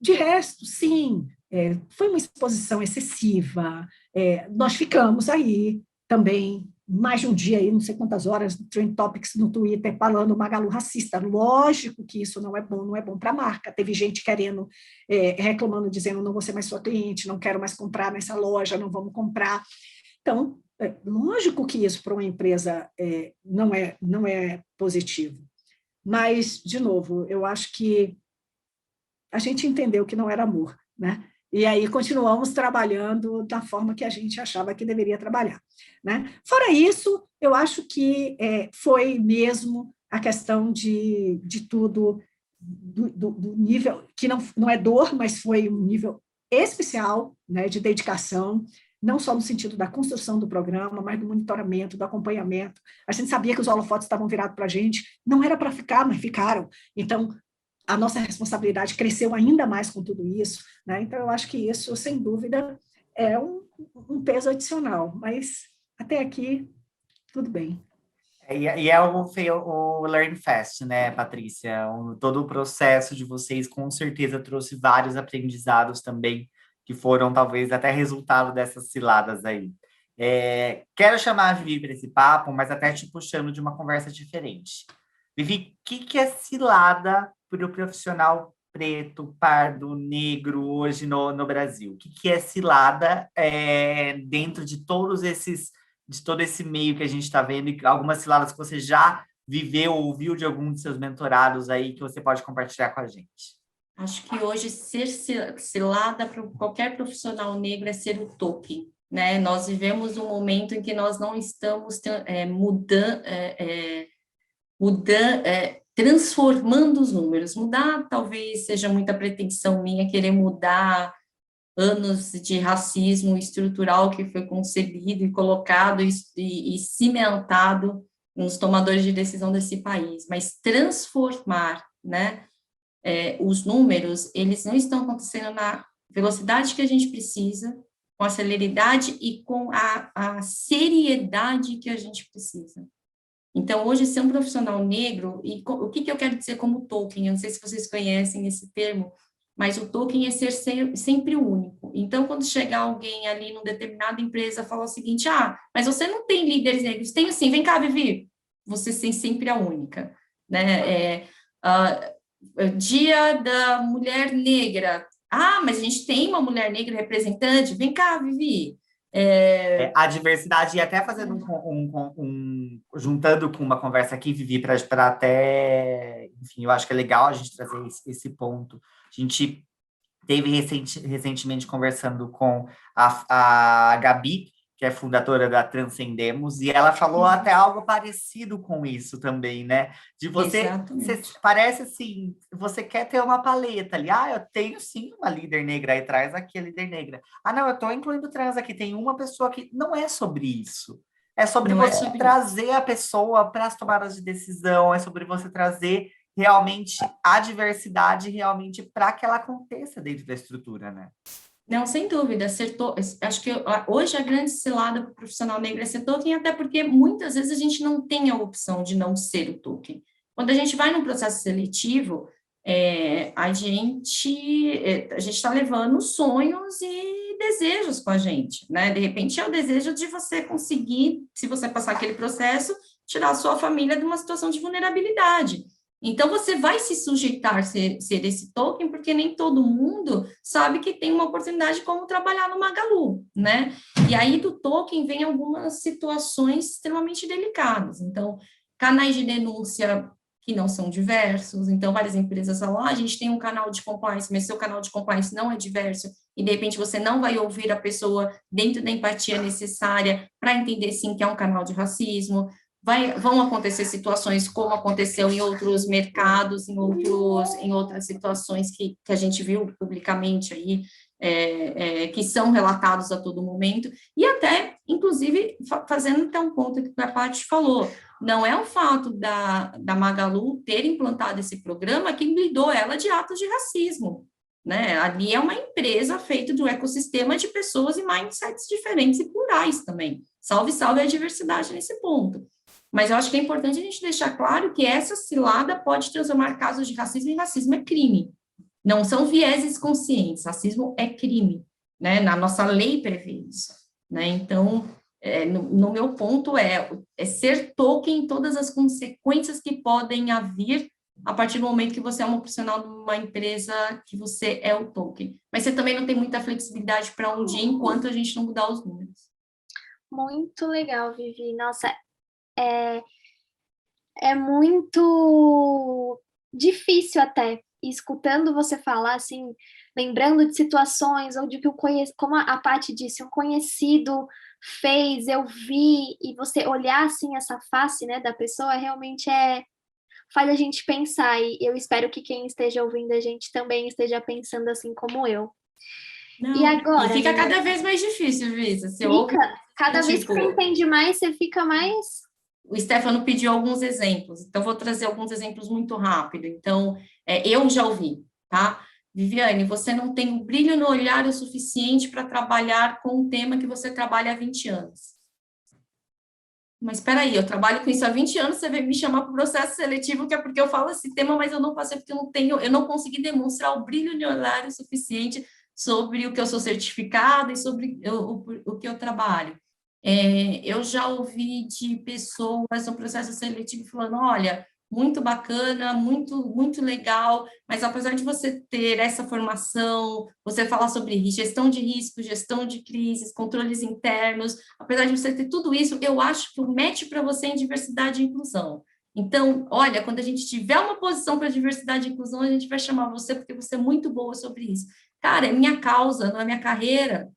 De resto, sim, foi uma exposição excessiva, nós ficamos aí também mais de um dia, aí, não sei quantas horas, Trend Topics no Twitter, falando Magalu racista. Lógico que isso não é bom para a marca. Teve gente querendo, reclamando, dizendo, não vou ser mais sua cliente, não quero mais comprar nessa loja, não vamos comprar. Então, lógico que isso para uma empresa não é positivo. Mas, de novo, eu acho que a gente entendeu que não era amor, né? E aí continuamos trabalhando da forma que a gente achava que deveria trabalhar, né? Fora isso, eu acho que foi mesmo a questão de tudo, do nível, que não é dor, mas foi um nível especial, né, de dedicação, não só no sentido da construção do programa, mas do monitoramento, do acompanhamento. A gente sabia que os holofotes estavam virados para a gente, não era para ficar, mas ficaram. Então, a nossa responsabilidade cresceu ainda mais com tudo isso, né? Então, eu acho que isso, sem dúvida, é um peso adicional, mas até aqui, tudo bem. E é o Learn Fast, né, Patrícia? Todo o processo de vocês, com certeza, trouxe vários aprendizados também, que foram, talvez, até resultado dessas ciladas aí. Quero chamar a Vivi para esse papo, mas até te puxando de uma conversa diferente. Vivi, o que é cilada para o profissional preto, pardo, negro hoje no Brasil? O que é cilada dentro de todo esse meio que a gente está vendo, e algumas ciladas que você já viveu ou ouviu de algum de seus mentorados aí que você pode compartilhar com a gente? Acho que hoje ser cilada para qualquer profissional negro é ser o tope, né? Nós vivemos um momento em que nós não estamos transformando os números. Mudar talvez seja muita pretensão minha querer mudar anos de racismo estrutural que foi concebido e colocado e cimentado nos tomadores de decisão desse país, mas transformar, né, os números, eles não estão acontecendo na velocidade que a gente precisa, com a celeridade e com a seriedade que a gente precisa. Então, hoje, ser um profissional negro, e o que eu quero dizer como token? Eu não sei se vocês conhecem esse termo, mas o token é ser sempre o único. Então, quando chegar alguém ali numa determinada empresa falar o seguinte, mas você não tem líderes negros? Tenho sim, vem cá, Vivi. Você tem sempre a única, né? Dia da Mulher Negra. Mas a gente tem uma mulher negra representante? Vem cá, Vivi. A diversidade, e até fazendo juntando com uma conversa aqui, Vivi, para até, enfim, eu acho que é legal a gente trazer esse ponto. A gente teve recentemente conversando com a Gabi, que é fundadora da Transcendemos, e ela falou até algo parecido com isso também, né? De você parece assim, você quer ter uma paleta ali. Eu tenho sim uma líder negra aí atrás, aqui a líder negra. Não, eu estou incluindo trans aqui, tem uma pessoa que não é sobre isso. É sobre você trazer a pessoa para as tomadas de decisão, é sobre você trazer realmente a diversidade realmente para que ela aconteça dentro da estrutura, né? Não, sem dúvida, acertou. Acho que hoje a grande cilada para o profissional negro é ser token, até porque muitas vezes a gente não tem a opção de não ser o token. Quando a gente vai num processo seletivo, a gente está levando sonhos e desejos com a gente, né? De repente é o desejo de você conseguir, se você passar aquele processo, tirar a sua família de uma situação de vulnerabilidade. Então, você vai se sujeitar a ser esse token, porque nem todo mundo sabe que tem uma oportunidade de como trabalhar no Magalu, né? E aí, do token, vem algumas situações extremamente delicadas. Então, canais de denúncia que não são diversos. Então, várias empresas falam, a gente tem um canal de compliance, mas seu canal de compliance não é diverso, e, de repente, você não vai ouvir a pessoa dentro da empatia necessária para entender, sim, que é um canal de racismo. Vão acontecer situações como aconteceu em outros mercados, em outras situações que a gente viu publicamente aí, que são relatados a todo momento, e até, inclusive, fazendo até um ponto que a Paty falou, não é o fato da Magalu ter implantado esse programa que blindou ela de atos de racismo, né? Ali é uma empresa feita de um ecossistema de pessoas e mindsets diferentes e plurais também. Salve a diversidade nesse ponto. Mas eu acho que é importante a gente deixar claro que essa cilada pode transformar casos de racismo em racismo é crime. Não são vieses conscientes, racismo é crime, né? Na nossa lei prevê isso, né? Então, no meu ponto é ser token em todas as consequências que podem haver a partir do momento que você é uma profissional de uma empresa que você é o token. Mas você também não tem muita flexibilidade para um dia enquanto a gente não mudar os números. Muito legal, Vivi. Nossa, é muito difícil até, escutando você falar, assim, lembrando de situações onde que como a Paty disse, um conhecido fez, eu vi, e você olhar, assim, essa face, né, da pessoa, realmente faz a gente pensar, e eu espero que quem esteja ouvindo a gente também esteja pensando assim como eu. Não, e agora? E fica cada vez mais difícil, Visa. Cada vez que você entende mais, você fica mais... O Stefano pediu alguns exemplos, então vou trazer alguns exemplos muito rápido. Então, eu já ouvi, tá? Viviane, você não tem um brilho no olhar o suficiente para trabalhar com um tema que você trabalha há 20 anos. Mas espera aí, eu trabalho com isso há 20 anos, você veio me chamar para o processo seletivo, que é porque eu falo esse tema, mas eu não passei porque eu não consegui demonstrar o brilho no olhar o suficiente sobre o que eu sou certificada e sobre o que eu trabalho. Eu já ouvi de pessoas no processo seletivo falando, olha, muito bacana, muito, muito legal, mas apesar de você ter essa formação, você falar sobre gestão de risco, gestão de crises, controles internos, apesar de você ter tudo isso, eu acho que o match para você é em diversidade e inclusão. Então, olha, quando a gente tiver uma posição para diversidade e inclusão, a gente vai chamar você porque você é muito boa sobre isso. Cara, é minha causa, não é minha carreira.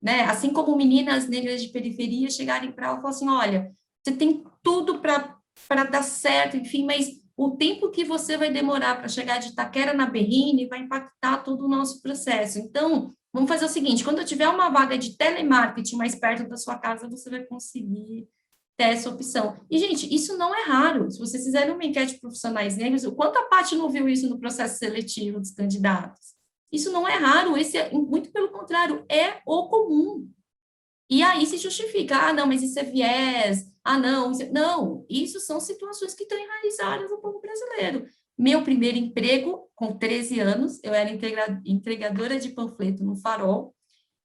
Né? Assim como meninas negras de periferia chegarem para ela e falar assim, olha, você tem tudo para dar certo, enfim, mas o tempo que você vai demorar para chegar de Itaquera na Berrine vai impactar todo o nosso processo. Então, vamos fazer o seguinte, quando eu tiver uma vaga de telemarketing mais perto da sua casa, você vai conseguir ter essa opção. E, gente, isso não é raro. Se vocês fizerem uma enquete de profissionais negros, o quanto a Paty não viu isso no processo seletivo dos candidatos? Isso não é raro, muito pelo contrário, é o comum. E aí se justifica, não, mas isso é viés, não, não, isso são situações que estão enraizadas no povo brasileiro. Meu primeiro emprego, com 13 anos, eu era entregadora de panfleto no Farol,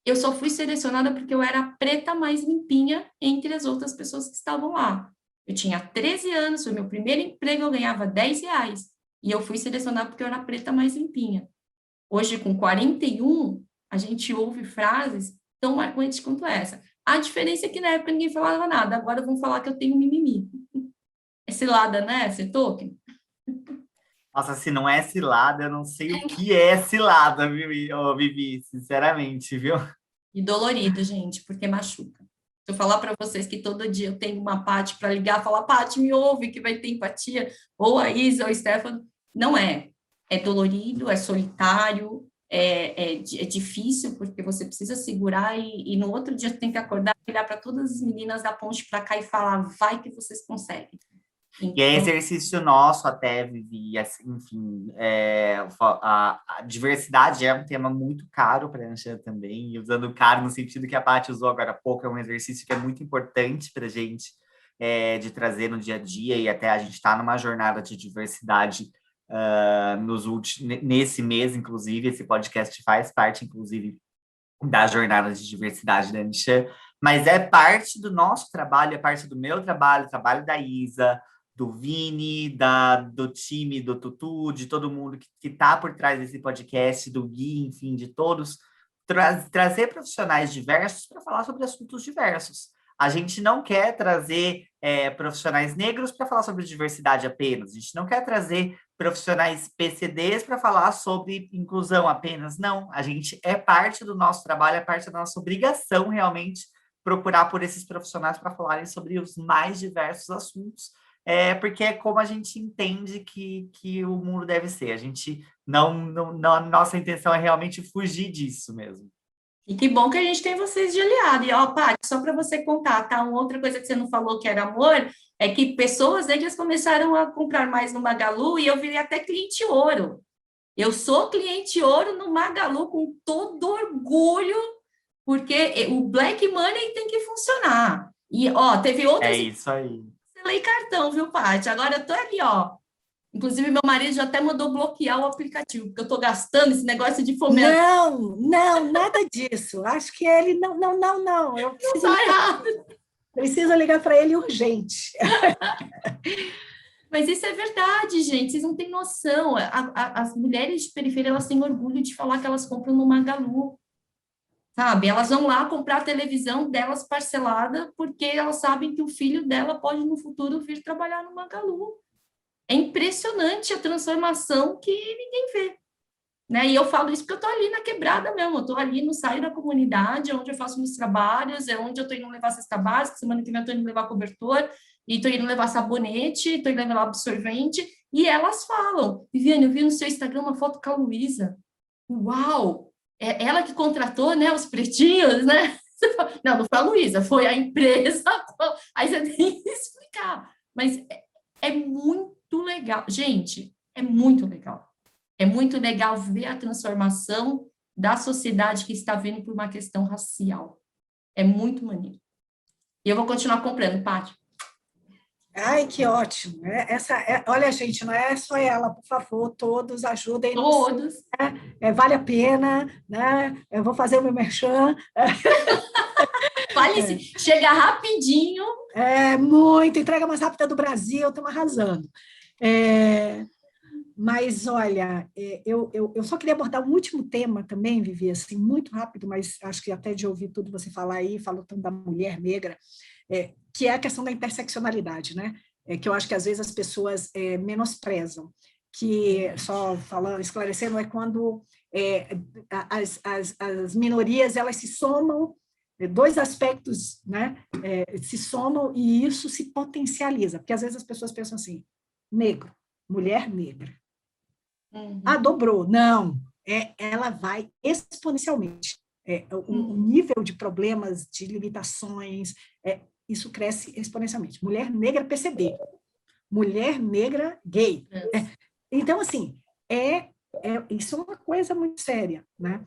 eu só fui selecionada porque eu era a preta mais limpinha entre as outras pessoas que estavam lá. Eu tinha 13 anos, foi meu primeiro emprego, eu ganhava R$10, e eu fui selecionada porque eu era a preta mais limpinha. Hoje, com 41, a gente ouve frases tão marcantes quanto essa. A diferença é que na época ninguém falava nada, agora vão falar que eu tenho mimimi. É cilada, né, Token? Nossa, se não é cilada, eu não sei o que é cilada, Vivi, sinceramente, viu? E dolorido, gente, porque machuca. Se eu falar para vocês que todo dia eu tenho uma Paty para ligar, falar, Paty, me ouve, que vai ter empatia, ou a Isa, ou o Stefano, não é. É dolorido, é solitário, é difícil, porque você precisa segurar e no outro dia tem que acordar, olhar para todas as meninas da ponte para cá e falar, vai que vocês conseguem. Então, e é exercício nosso até, Vivi, assim, enfim, a diversidade é um tema muito caro para a Anshan também, e usando caro no sentido que a Paty usou agora há pouco, é um exercício que é muito importante para a gente de trazer no dia a dia, e até a gente está numa jornada de diversidade nesse mês, inclusive, esse podcast faz parte, inclusive, da jornada de diversidade da Anshan, mas é parte do nosso trabalho, é parte do meu trabalho da Isa, do Vini, do time, do Tutu, de todo mundo que está por trás desse podcast, do Gui, enfim, de todos, trazer profissionais diversos para falar sobre assuntos diversos. A gente não quer trazer profissionais negros para falar sobre diversidade apenas, a gente não quer trazer profissionais PCDs para falar sobre inclusão apenas, não. A gente é parte do nosso trabalho, é parte da nossa obrigação, realmente, procurar por esses profissionais para falarem sobre os mais diversos assuntos, porque é como a gente entende que o mundo deve ser. A gente a nossa intenção é realmente fugir disso mesmo. E que bom que a gente tem vocês de aliado. E, Paty, só para você contar, tá? Uma outra coisa que você não falou que era amor, é que pessoas negras começaram a comprar mais no Magalu e eu virei até cliente ouro. Eu sou cliente ouro no Magalu com todo orgulho, porque o Black Money tem que funcionar. E, teve outras... É isso aí. Cancelei cartão, viu, Paty? Agora eu tô ali, Inclusive, meu marido já até mandou bloquear o aplicativo, porque eu estou gastando esse negócio de fomentar. Não, nada disso. Acho que ele... Não. Eu preciso ligar para ele urgente. Mas isso é verdade, gente. Vocês não têm noção. As mulheres de periferia, elas têm orgulho de falar que elas compram no Magalu. Sabe? Elas vão lá comprar a televisão delas parcelada, porque elas sabem que o filho dela pode, no futuro, vir trabalhar no Magalu. É impressionante a transformação que ninguém vê, né? E eu falo isso porque eu estou ali na quebrada mesmo, eu estou ali no saio da comunidade, onde eu faço meus trabalhos, é onde eu estou indo levar cesta básica, semana que vem eu estou indo levar cobertor, e estou indo levar sabonete, estou indo levar absorvente, e elas falam, Viviane, eu vi no seu Instagram uma foto com a Luísa, uau, é ela que contratou, né, os pretinhos, né? Não foi a Luísa, foi a empresa, aí você tem que explicar, mas é muito legal. Gente, é muito legal. É muito legal ver a transformação da sociedade que está vindo por uma questão racial. É muito maneiro. E eu vou continuar comprando, Paty. Ai, que ótimo. Olha, gente, não é só ela, por favor, todos ajudem. Todos. Vale a pena, né? Eu vou fazer o meu merchan. Fale-se, chega rapidinho. Muito, entrega mais rápida do Brasil, estamos arrasando. Mas, olha, eu só queria abordar um último tema também, Vivi, assim, muito rápido, mas acho que até de ouvir tudo você falar aí, falou tanto da mulher negra, que é a questão da interseccionalidade, né? Que eu acho que às vezes as pessoas menosprezam, que, só falando, esclarecendo, é quando as minorias, elas se somam, dois aspectos, né, se somam e isso se potencializa, porque às vezes as pessoas pensam assim, negro, mulher negra. Dobrou. Não, ela vai exponencialmente. O nível de problemas, de limitações, isso cresce exponencialmente. Mulher negra PCD, mulher negra gay. Então, assim, isso é uma coisa muito séria, né?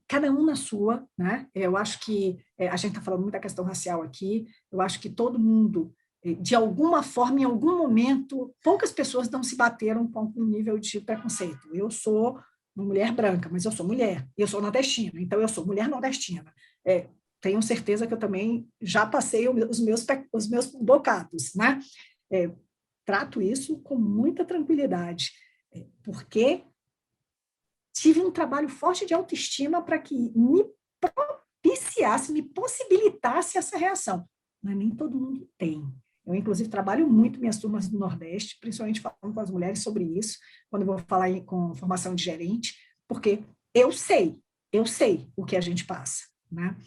Cada um na sua, né? Eu acho que a gente está falando muito da questão racial aqui, eu acho que todo mundo, de alguma forma, em algum momento, poucas pessoas não se bateram com um nível de preconceito. Eu sou uma mulher branca, mas eu sou mulher, eu sou nordestina, então eu sou mulher nordestina. Tenho certeza que eu também já passei os meus bocados, né? Trato isso com muita tranquilidade, porque tive um trabalho forte de autoestima para que me propiciasse, me possibilitasse essa reação. Mas nem todo mundo tem. Eu, inclusive, trabalho muito minhas turmas do Nordeste, principalmente falando com as mulheres sobre isso, quando eu vou falar com formação de gerente, porque eu sei o que a gente passa, né?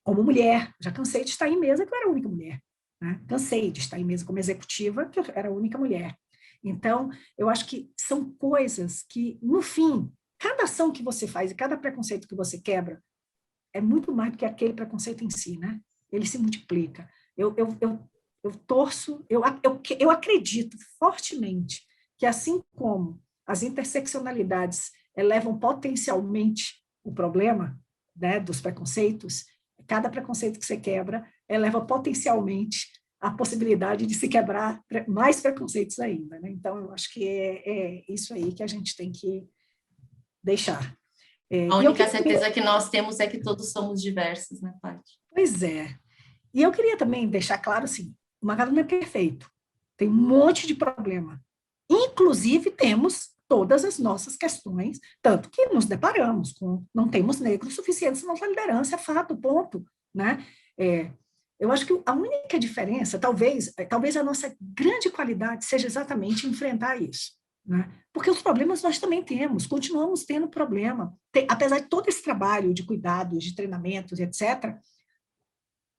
Como mulher, já cansei de estar em mesa, que eu era a única mulher, né? Cansei de estar em mesa como executiva, que eu era a única mulher. Então, eu acho que são coisas que, no fim, cada ação que você faz e cada preconceito que você quebra é muito mais do que aquele preconceito em si, né? Ele se multiplica. Eu torço, eu acredito fortemente que, assim como as interseccionalidades elevam potencialmente o problema, né, dos preconceitos, cada preconceito que você quebra eleva potencialmente a possibilidade de se quebrar mais preconceitos ainda, né? Então, eu acho que é isso aí que a gente tem que deixar. A única certeza que nós temos é que todos somos diversos, né, Paty? Pois é. E eu queria também deixar claro, assim, o Magalu não é perfeito. Tem um monte de problema. Inclusive, temos todas as nossas questões, tanto que nos deparamos com não temos negros suficientes na nossa liderança, é fato, ponto, né? Eu acho que a única diferença, talvez a nossa grande qualidade seja exatamente enfrentar isso, né? Porque os problemas nós também temos, continuamos tendo problema. Apesar de todo esse trabalho de cuidados, de treinamentos, etc.,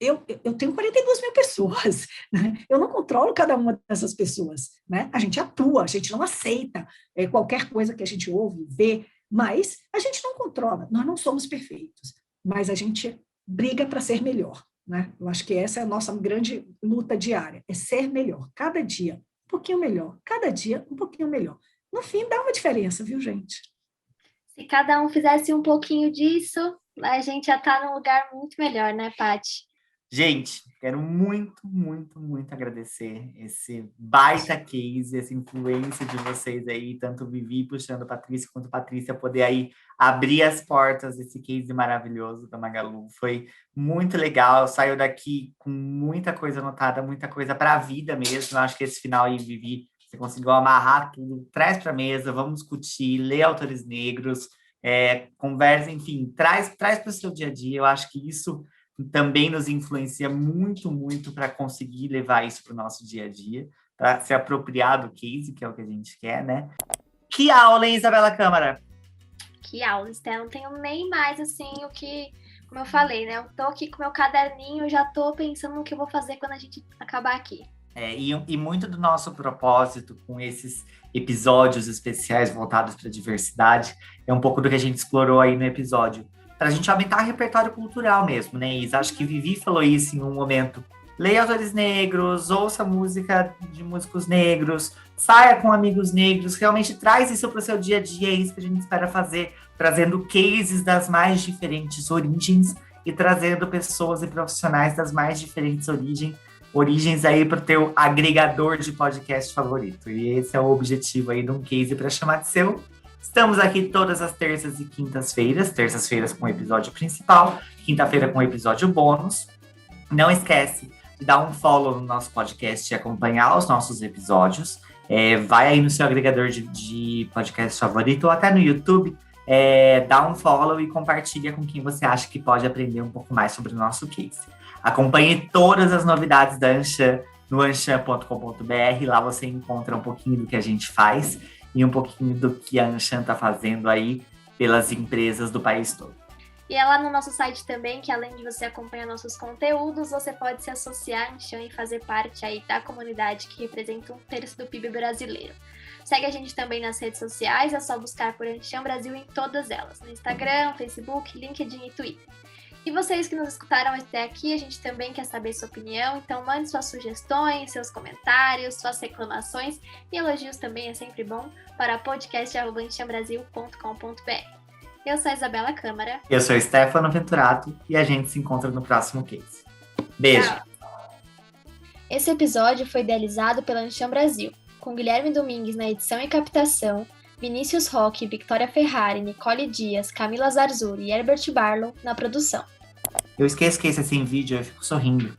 eu tenho 42 mil pessoas, né? Eu não controlo cada uma dessas pessoas, né? A gente atua, a gente não aceita qualquer coisa que a gente ouve, vê, mas a gente não controla, nós não somos perfeitos, mas a gente briga para ser melhor, né? Eu acho que essa é a nossa grande luta diária, é ser melhor, cada dia um pouquinho melhor, cada dia um pouquinho melhor. No fim, dá uma diferença, viu, gente? Se cada um fizesse um pouquinho disso, a gente já está num lugar muito melhor, né, Paty? Gente, quero muito, muito, muito agradecer esse baita case, essa influência de vocês aí, tanto Vivi puxando Patrícia, quanto Patrícia poder aí abrir as portas desse case maravilhoso da Magalu. Foi muito legal, saiu daqui com muita coisa anotada, muita coisa para a vida mesmo. Eu acho que esse final aí, Vivi, você conseguiu amarrar tudo, traz para a mesa, vamos discutir, ler autores negros, conversa, enfim, traz para o seu dia a dia. Eu acho que isso também nos influencia muito, muito para conseguir levar isso para o nosso dia a dia, para se apropriar do case, que é o que a gente quer, né? Que aula, hein, Isabela Câmara? Que aula, Estela. Não tenho nem mais, assim, o que... Como eu falei, né? Eu tô aqui com meu caderninho, já tô pensando no que eu vou fazer quando a gente acabar aqui. E muito do nosso propósito com esses episódios especiais voltados para a diversidade é um pouco do que a gente explorou aí no episódio, para a gente aumentar o repertório cultural mesmo, né, Isa? Acho que Vivi falou isso em um momento. Leia autores negros, ouça música de músicos negros, saia com amigos negros, realmente traz isso para o seu dia a dia, é isso que a gente espera fazer, trazendo cases das mais diferentes origens e trazendo pessoas e profissionais das mais diferentes origens aí para o teu agregador de podcast favorito. E esse é o objetivo aí de um case para chamar de seu. Estamos aqui todas as terças e quintas-feiras, terças-feiras com o episódio principal, quinta-feira com o episódio bônus. Não esquece de dar um follow no nosso podcast e acompanhar os nossos episódios. Vai aí no seu agregador de podcast favorito ou até no YouTube, dá um follow e compartilha com quem você acha que pode aprender um pouco mais sobre o nosso case. Acompanhe todas as novidades da Anshan no anshan.com.br, lá você encontra um pouquinho do que a gente faz e um pouquinho do que a Anshan está fazendo aí pelas empresas do país todo. E é lá no nosso site também, que além de você acompanhar nossos conteúdos, você pode se associar à Ancham e fazer parte aí da comunidade que representa 1/3 do PIB brasileiro. Segue a gente também nas redes sociais, é só buscar por Ancham Brasil em todas elas, no Instagram, Facebook, LinkedIn e Twitter. E vocês que nos escutaram até aqui, a gente também quer saber sua opinião, então mande suas sugestões, seus comentários, suas reclamações e elogios também é sempre bom para podcast@anchambrasil.com.br. Eu sou a Isabela Câmara. Eu sou o Stefano Venturato e a gente se encontra no próximo case. Beijo! Tchau. Esse episódio foi idealizado pela Ancham Brasil, com Guilherme Domingues na edição e captação, Vinícius Roque, Victoria Ferrari, Nicole Dias, Camila Zarzuri e Herbert Barlow na produção. Eu esqueço que esse é sem vídeo, eu fico sorrindo.